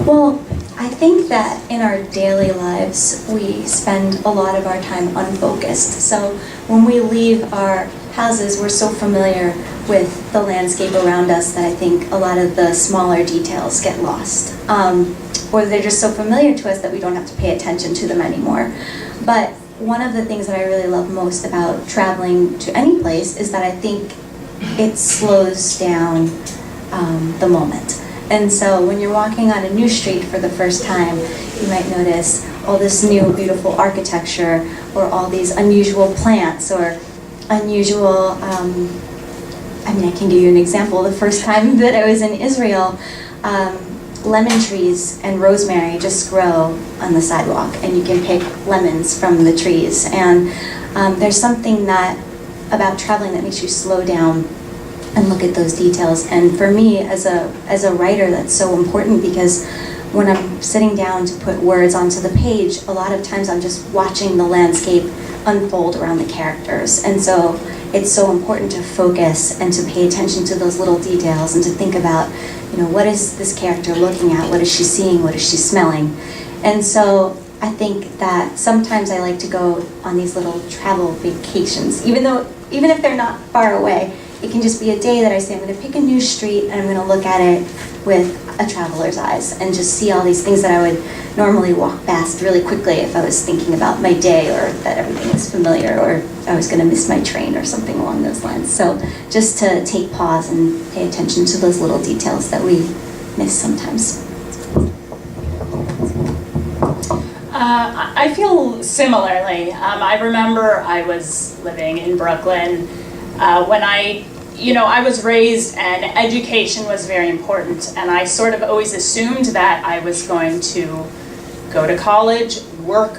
Well, I think that in our daily lives, we spend a lot of our time unfocused. So when we leave our houses, we're so familiar with the landscape around us that I think a lot of the smaller details get lost. Or they're just so familiar to us that we don't have to pay attention to them anymore. But one of the things that I really love most about traveling to any place is that I think it slows down the moment. And so when you're walking on a new street for the first time, you might notice all this new beautiful architecture, or all these unusual plants, or unusual, I can give you an example. The first time that I was in Israel, lemon trees and rosemary just grow on the sidewalk, and you can pick lemons from the trees. And there's something about traveling that makes you slow down and look at those details. And for me, as a writer, that's so important, because when I'm sitting down to put words onto the page, a lot of times I'm just watching the landscape unfold around the characters. And so it's so important to focus and to pay attention to those little details, and to think about, what is this character looking at? What is she seeing? What is she smelling? And so I think that sometimes I like to go on these little travel vacations, even if they're not far away. It can just be a day that I say, I'm going to pick a new street and I'm going to look at it with a traveler's eyes, and just see all these things that I would normally walk past really quickly if I was thinking about my day, or that everything was familiar, or I was going to miss my train or something along those lines. So just to take pause and pay attention to those little details that we miss sometimes. I feel similarly. I remember I was living in Brooklyn when I was raised, and education was very important, and I sort of always assumed that I was going to go to college, work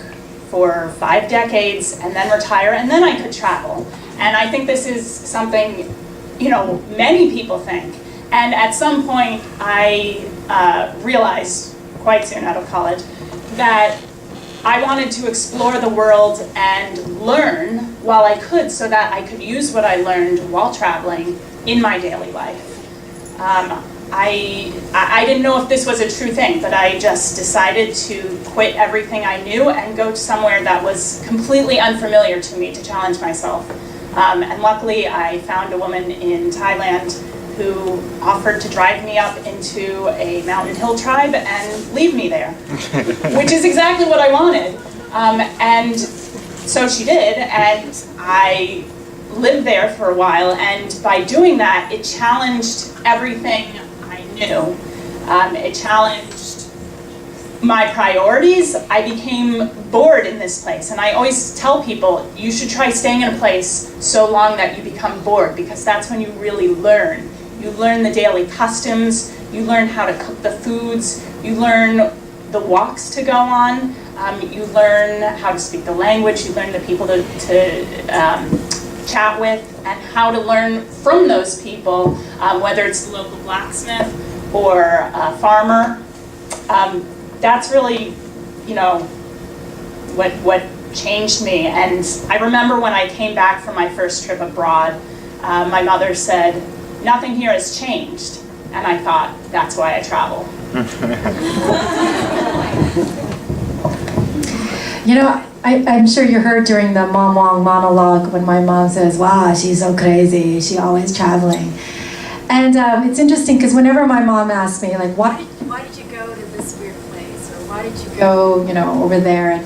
for 5 decades, and then retire, and then I could travel. And I think this is something, many people think. And at some point, I realized, quite soon out of college, that I wanted to explore the world and learn while I could, so that I could use what I learned while traveling in my daily life. I didn't know if this was a true thing, but I just decided to quit everything I knew and go to somewhere that was completely unfamiliar to me, to challenge myself. And luckily, I found a woman in Thailand who offered to drive me up into a mountain hill tribe and leave me there, which is exactly what I wanted. And so she did, and I lived there for a while, and by doing that, it challenged everything I knew. It challenged my priorities. I became bored in this place, and I always tell people, you should try staying in a place so long that you become bored, because that's when you really learn. You learn the daily customs, you learn how to cook the foods, you learn the walks to go on, you learn how to speak the language, you learn the people to chat with, and how to learn from those people, whether it's the local blacksmith or a farmer. That's really, you know, what changed me. And I remember when I came back from my first trip abroad, my mother said, "Nothing here has changed." And I thought, that's why I travel. You know, I'm sure you heard during the Mom Wong monologue when my mom says, "Wow, she's so crazy, she's always traveling." And it's interesting because whenever my mom asks me, like, why did you go to this weird place? Or why did you go, you know, over there?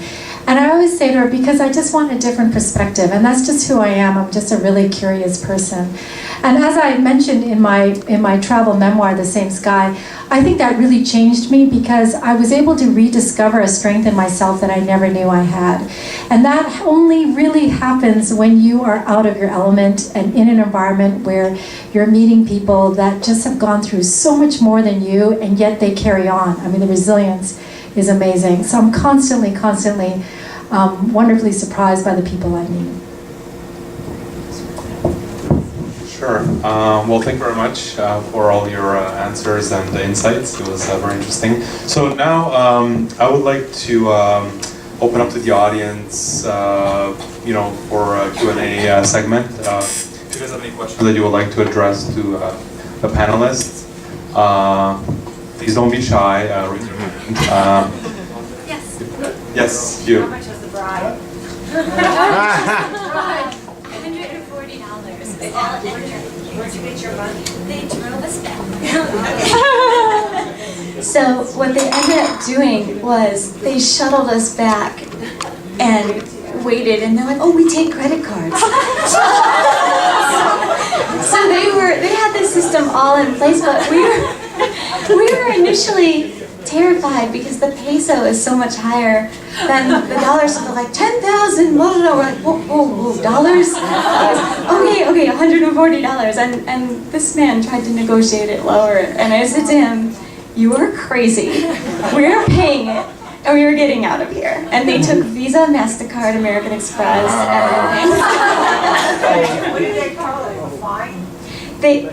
And I always say to her, because I just want a different perspective, and that's just who I am. I'm just a really curious person. And as I mentioned in my travel memoir, The Same Sky, I think that really changed me because I was able to rediscover a strength in myself that I never knew I had. And that only really happens when you are out of your element and in an environment where you're meeting people that just have gone through so much more than you, and yet they carry on. I mean, the resilience is amazing. So I'm constantly wonderfully surprised by the people I meet. Sure. Well, thank you very much for all your answers and the insights. It was very interesting. So now I would like to open up to the audience, you know, for a Q&A segment. If you guys have any questions that you would like to address to the panelists, please don't be shy. Raise your hand. Yes. Yes, you. How much was the bride? $140. Where'd you get your money? They drove us back. So what they ended up doing was they shuttled us back and waited, and they're like, "Oh, we take credit cards." So they had this system all in place, but we were initially terrified because the peso is so much higher than the dollars. So they're like 10,000, blah, blah, blah. We're like, whoa, dollars? Okay, $140. And this man tried to negotiate it lower, and I said to him, "You are crazy. We're paying it, and we were getting out of here." And they took Visa, MasterCard, American Express, everything. What did they call it? A fine? They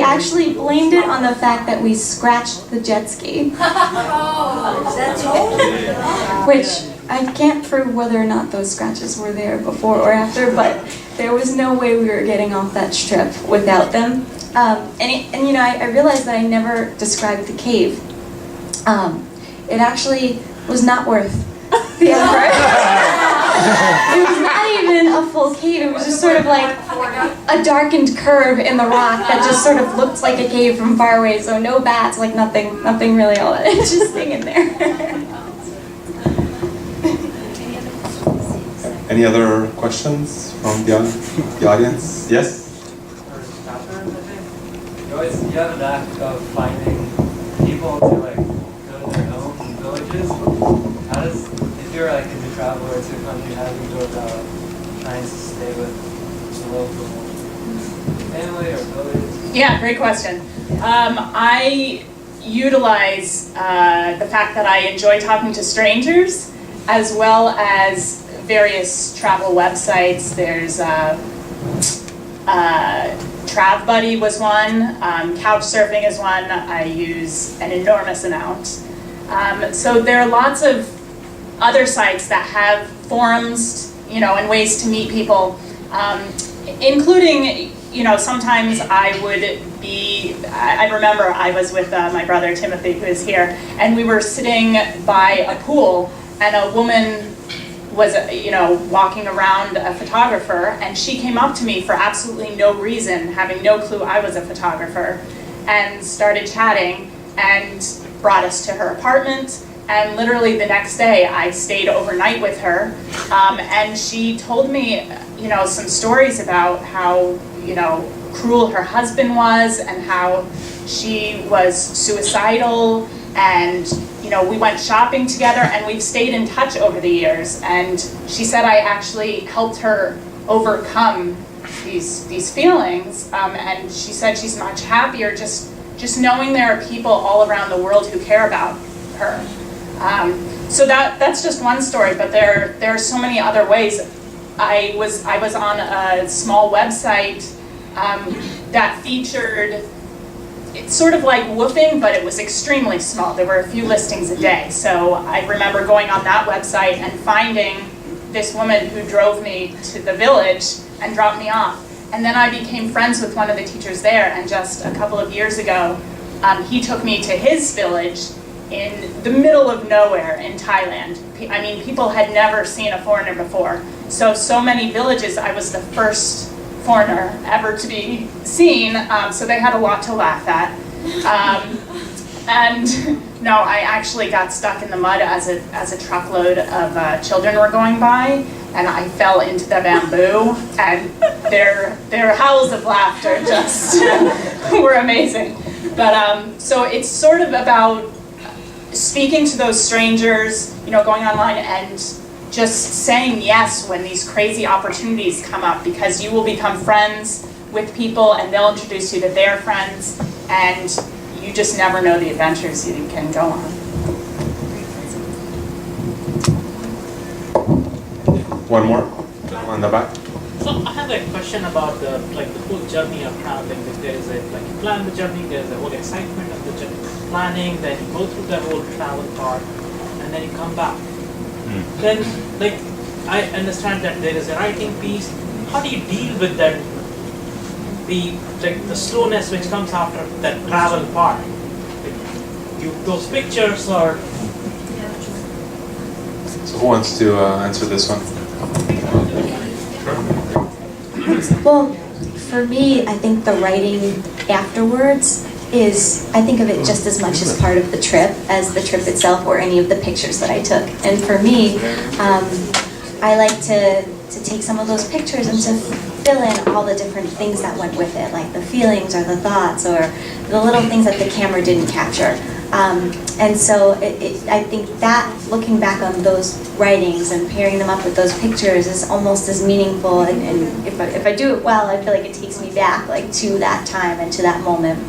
actually blamed it on the fact that we scratched the jet ski. Oh, that's all? Which I can't prove whether or not those scratches were there before or after, but there was no way we were getting off that strip without them. And you know, I realized that I never described the cave. It actually was not worth the effort. It was not even a full cave. It was just sort of like a darkened curve in the rock that just sort of looked like a cave from far away. So no bats, like nothing really all that. It's just hanging there. Any other questions from the audience? Yes? You have a knack of finding people to like go to their own villages. How does, if you're like a new traveler to a country, how do you go about trying to stay with the local family or village? Yeah, great question. I utilize the fact that I enjoy talking to strangers, as well as various travel websites. There's TravBuddy was one, Couchsurfing is one I use an enormous amount. So there are lots of other sites that have forums, you know, and ways to meet people, including, you know, sometimes I remember I was with my brother Timothy, who is here, and we were sitting by a pool, and a woman was, walking around a photographer, and she came up to me for absolutely no reason, having no clue I was a photographer, and started chatting and brought us to her apartment. And literally the next day, I stayed overnight with her, and she told me, some stories about how, cruel her husband was, and how she was suicidal, and we went shopping together, and we've stayed in touch over the years. And she said I actually helped her overcome these feelings, and she said she's much happier just knowing there are people all around the world who care about her. So that's just one story, but there are so many other ways. I was on a small website that featured, it's sort of like Woofing, but it was extremely small. There were a few listings a day. So I remember going on that website and finding this woman who drove me to the village and dropped me off. And then I became friends with one of the teachers there, and just a couple of years ago, he took me to his village in the middle of nowhere in Thailand. I mean, people had never seen a foreigner before. So many villages, I was the first foreigner ever to be seen, so they had a lot to laugh at. And no, I actually got stuck in the mud as a truckload of children were going by, and I fell into the bamboo, and their howls of laughter just were amazing. But so it's sort of about speaking to those strangers, going online and just saying yes when these crazy opportunities come up, because you will become friends with people and they'll introduce you to their friends, and you just never know the adventures you can go on. One more on the back. So I have a question about the whole journey of traveling. Like there is you plan the journey, there's the whole excitement of the journey, planning, then you go through the whole travel part, and then you come back. Then, I understand that there is a writing piece. How do you deal with that? The slowness which comes after that travel part. Those pictures or. So who wants to answer this one? Well, for me, I think the writing afterwards I think of it just as much as part of the trip as the trip itself or any of the pictures that I took. And for me, I like to take some of those pictures and to fill in all the different things that went with it, like the feelings or the thoughts or the little things that the camera didn't capture. And so I think that looking back on those writings and pairing them up with those pictures is almost as meaningful. And if I do it well, I feel like it takes me back to that time and to that moment.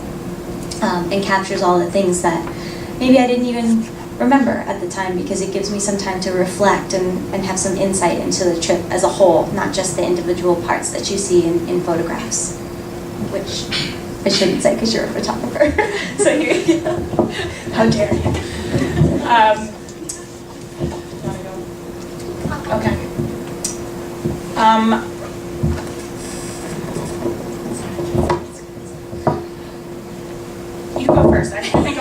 And captures all the things that maybe I didn't even remember at the time, because it gives me some time to reflect and have some insight into the trip as a whole, not just the individual parts that you see in photographs, which I shouldn't say because you're a photographer. So you how dare you. Okay. You go first. I think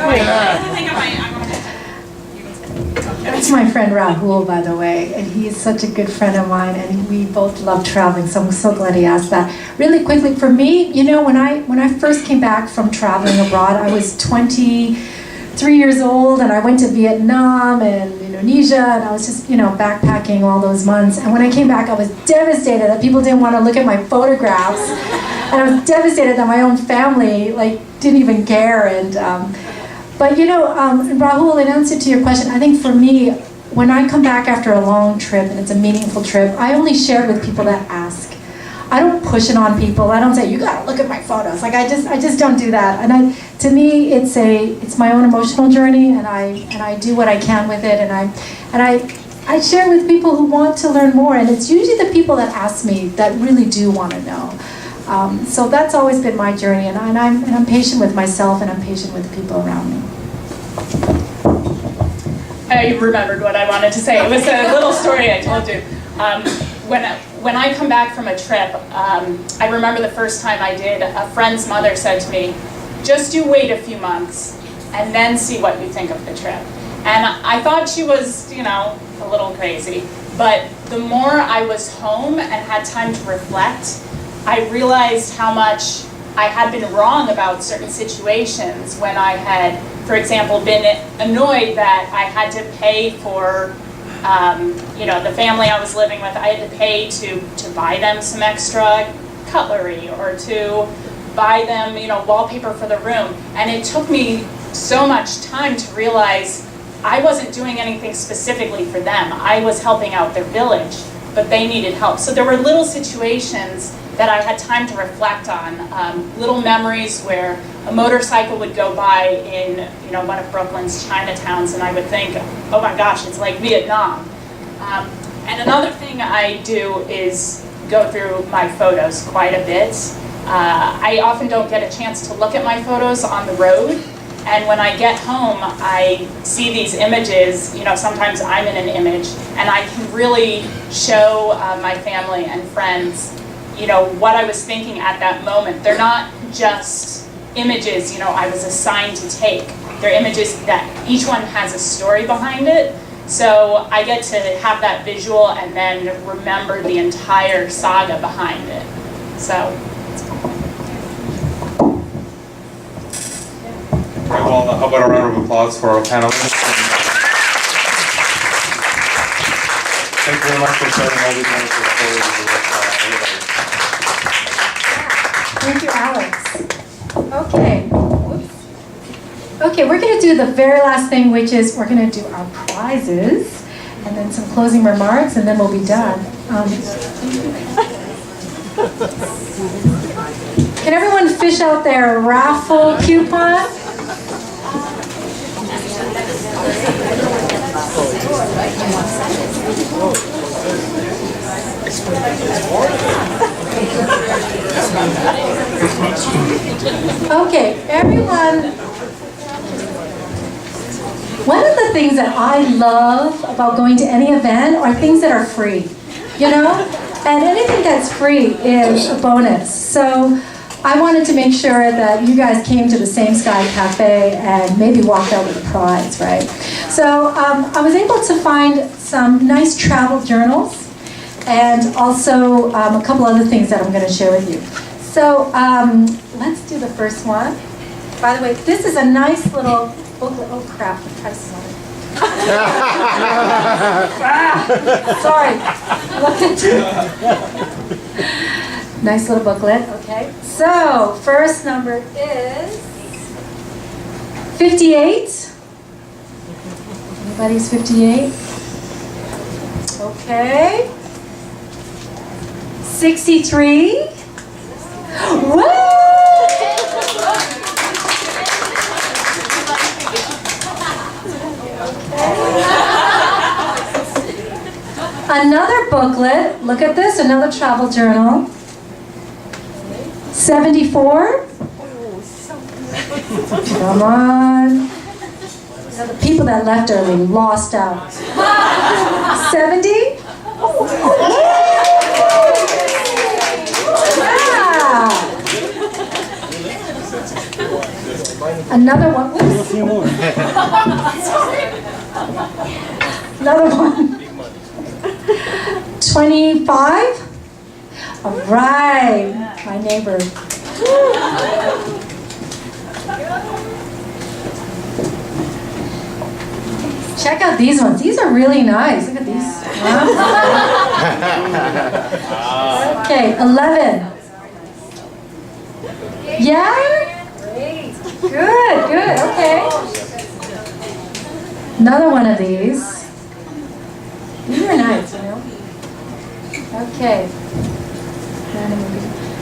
That's my friend Rahul, by the way, and he is such a good friend of mine, and we both love traveling, so I'm so glad he asked that. Really quickly, for me, when I first came back from traveling abroad, I was 23 years old, and I went to Vietnam and Indonesia, and I was just, backpacking all those months. And when I came back, I was devastated that people didn't want to look at my photographs, and I was devastated that my own family, didn't even care. And but Rahul, in answer to your question, I think for me, when I come back after a long trip and it's a meaningful trip, I only share it with people that ask. I don't push it on people. I don't say, you gotta look at my photos. I just don't do that. And to me, it's my own emotional journey, and I do what I can with it, and I share with people who want to learn more, and it's usually the people that ask me that really do want to know. So that's always been my journey, and I'm patient with myself, and I'm patient with the people around me. I remembered what I wanted to say. It was a little story I told you. When I come back from a trip, I remember the first time I did, a friend's mother said to me, just you wait a few months and then see what you think of the trip. And I thought she was, a little crazy. But the more I was home and had time to reflect, I realized how much I had been wrong about certain situations when I had, for example, been annoyed that I had to pay for, the family I was living with, I had to pay to buy them some extra cutlery or to buy them, wallpaper for the room. And it took me so much time to realize I wasn't doing anything specifically for them. I was helping out their village, but they needed help. So there were little situations that I had time to reflect on, little memories where a motorcycle would go by in one of Brooklyn's Chinatowns, and I would think, oh my gosh, it's like Vietnam. And another thing I do is go through my photos quite a bit. I often don't get a chance to look at my photos on the road, and when I get home, I see these images, sometimes I'm in an image, and I can really show my family and friends what I was thinking at that moment. They're not just images, I was assigned to take. They're images that each one has a story behind it. So I get to have that visual and then remember the entire saga behind it. So. Okay, well, how about a round of applause for our panelists? Thank you very much for sharing all these wonderful stories with everybody. Thank you, Alex. Okay. Oops. Okay, we're going to do the very last thing, which is we're going to do our prizes, and then some closing remarks, and then we'll be done. Can everyone fish out their raffle coupon? Okay, everyone. One of the things that I love about going to any event are things that are free, And anything that's free is a bonus. So I wanted to make sure that you guys came to the Same Sky Cafe and maybe walked out with a prize, right? So I was able to find some nice travel journals and also a couple other things that I'm going to share with you. So let's do the first one. By the way, this is a nice little booklet. Oh crap, the price is on it. Sorry. Nice little booklet, okay. So, first number is 58. Anybody's 58? Okay. 63. Woo! Another booklet, look at this, another travel journal. 74. Come on. The people that left early lost out. 70. Yeah. Another one. Whoops. A few more. Another one. 25. All right, my neighbor. Check out these ones. These are really nice. Look at these. Okay, 11. Yeah? Great. Good, okay. Another one of these. These are nice, Okay.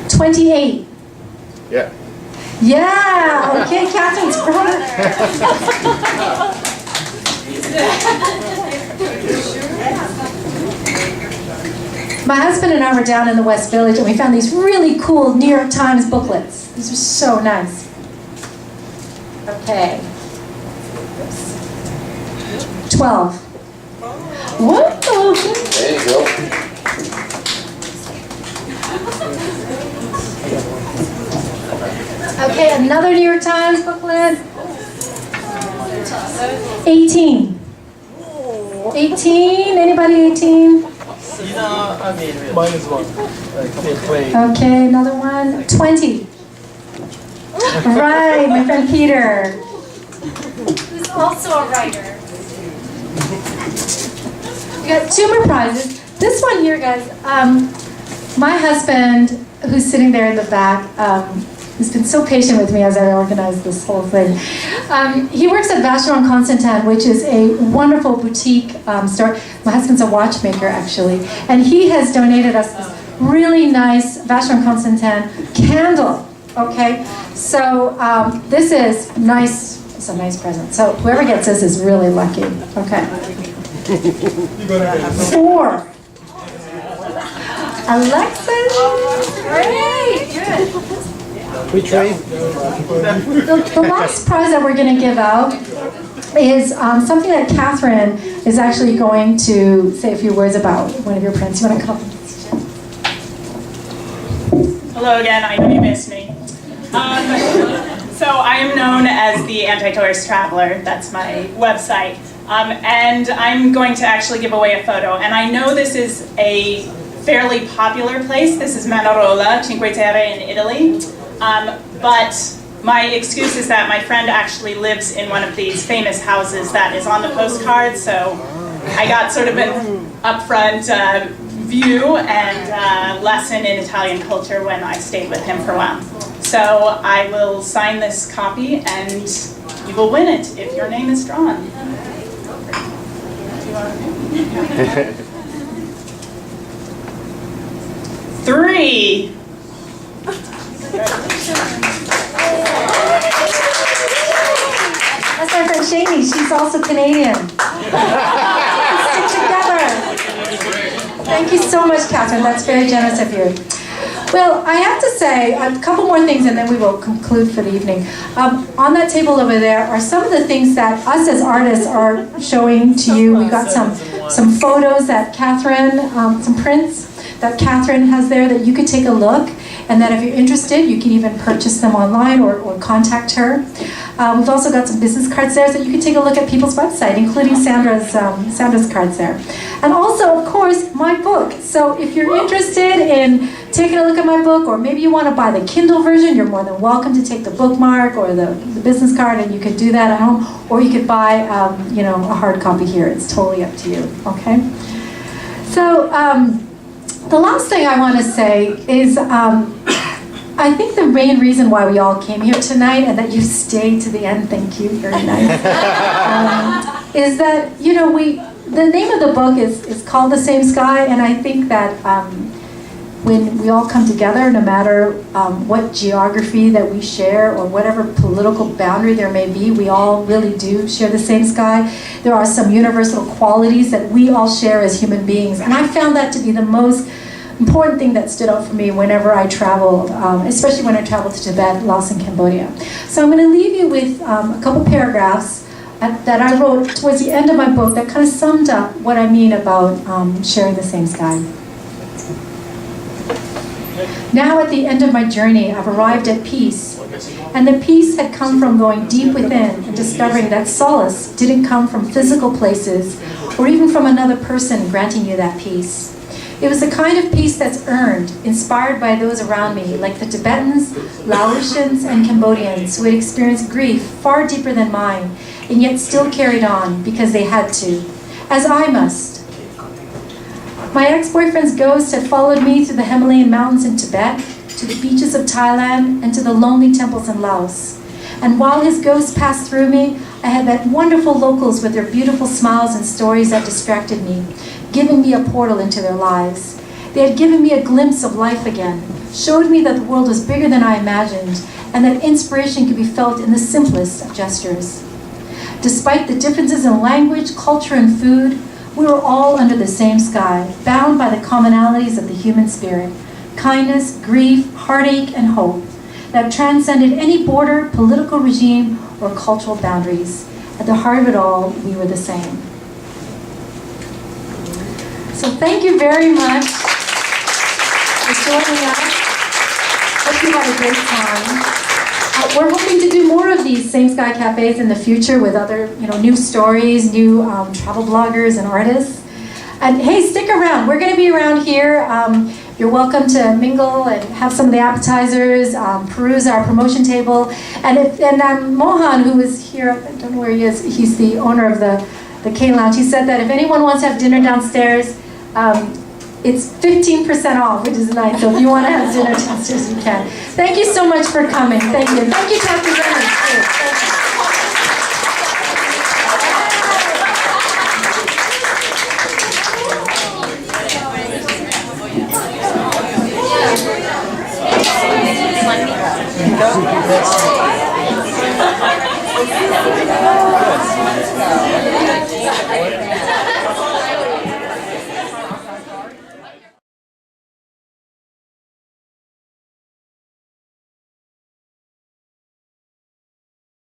28. Yeah. Yeah, okay, Catherine's brother. My husband and I were down in the West Village and we found these really cool New York Times booklets. These are so nice. Okay. 12. Whoa! There you go. Okay, another New York Times booklet. 18. 18, anybody 18? I mean, really. Minus one. Like, Okay, another one. 20. Right, my friend Peter. Who's also a writer. We got 2 more prizes. This one here, guys. My husband, who's sitting there in the back, who's been so patient with me as I organized this whole thing. He works at Vacheron Constantin, which is a wonderful boutique store. My husband's a watchmaker, actually, and he has donated us this really nice Vacheron Constantin candle. Okay, so this is nice. It's a nice present. So whoever gets this is really lucky. Okay. 4. Alexis. Great. Good. which way? The last prize that we're going to give out is something that Catherine is actually going to say a few words about. One of your prints. You want to come? Hello again, I know you missed me. So I am known as the Anti-Tourist Traveler, that's my website. And I'm going to actually give away a photo. And I know this is a fairly popular place. This is Manarola, Cinque Terre in Italy. But my excuse is that my friend actually lives in one of these famous houses that is on the postcard. So I got sort of an upfront view and lesson in Italian culture when I stayed with him for a while. So I will sign this copy and you will win it if your name is drawn. Three. That's my friend Shani. She's also Canadian. Stick together. Thank you so much, Catherine. That's very generous of you. Well, I have to say a couple more things and then we will conclude for the evening. On that table over there are some of the things that us as artists are showing to you. We got some photos that Catherine, some prints that Catherine has there that you could take a look, and that if you're interested, you can even purchase them online or contact her. We've also got some business cards there so you can take a look at people's website, including Sandra's cards there. And also, of course, my book. So if you're interested in taking a look at my book, or maybe you want to buy the Kindle version, you're more than welcome to take the bookmark or the business card, and you could do that at home, or you could buy a hard copy here. It's totally up to you, okay? So the last thing I want to say is I think the main reason why we all came here tonight, and that you stayed to the end, thank you, very nice, is that, the name of the book is called The Same Sky, and I think that when we all come together, no matter what geography that we share or whatever political boundary there may be, we all really do share the same sky. There are some universal qualities that we all share as human beings, and I found that to be the most important thing that stood out for me whenever I traveled, especially when I traveled to Tibet, Laos, and Cambodia. So I'm going to leave you with a couple paragraphs that I wrote towards the end of my book that kind of summed up what I mean about sharing the same sky. Now at the end of my journey, I've arrived at peace. And the peace had come from going deep within and discovering that solace didn't come from physical places or even from another person granting you that peace. It was the kind of peace that's earned, inspired by those around me, like the Tibetans, Laotians, and Cambodians who had experienced grief far deeper than mine, and yet still carried on because they had to, as I must. My ex-boyfriend's ghost had followed me through the Himalayan mountains in Tibet, to the beaches of Thailand, and to the lonely temples in Laos. And while his ghost passed through me, I had met wonderful locals with their beautiful smiles and stories that distracted me, giving me a portal into their lives. They had given me a glimpse of life again, showed me that the world was bigger than I imagined, and that inspiration could be felt in the simplest of gestures. Despite the differences in language, culture, and food, we were all under the same sky, bound by the commonalities of the human spirit, kindness, grief, heartache, and hope, that transcended any border, political regime, or cultural boundaries. At the heart of it all, we were the same. So thank you very much for joining us. Hope you had a great time. We're hoping to do more of these Same Sky Cafes in the future with other, new stories, new travel bloggers and artists. And hey, stick around. We're going to be around here. You're welcome to mingle and have some of the appetizers, peruse our promotion table. And Mohan, who is here, I don't know where he is, he's the owner of the K Lounge. He said that if anyone wants to have dinner downstairs, it's 15% off, which is nice. So if you want to have dinner downstairs, you can. Thank you so much for coming. Thank you. Thank you, Captain Brennan. Thank you.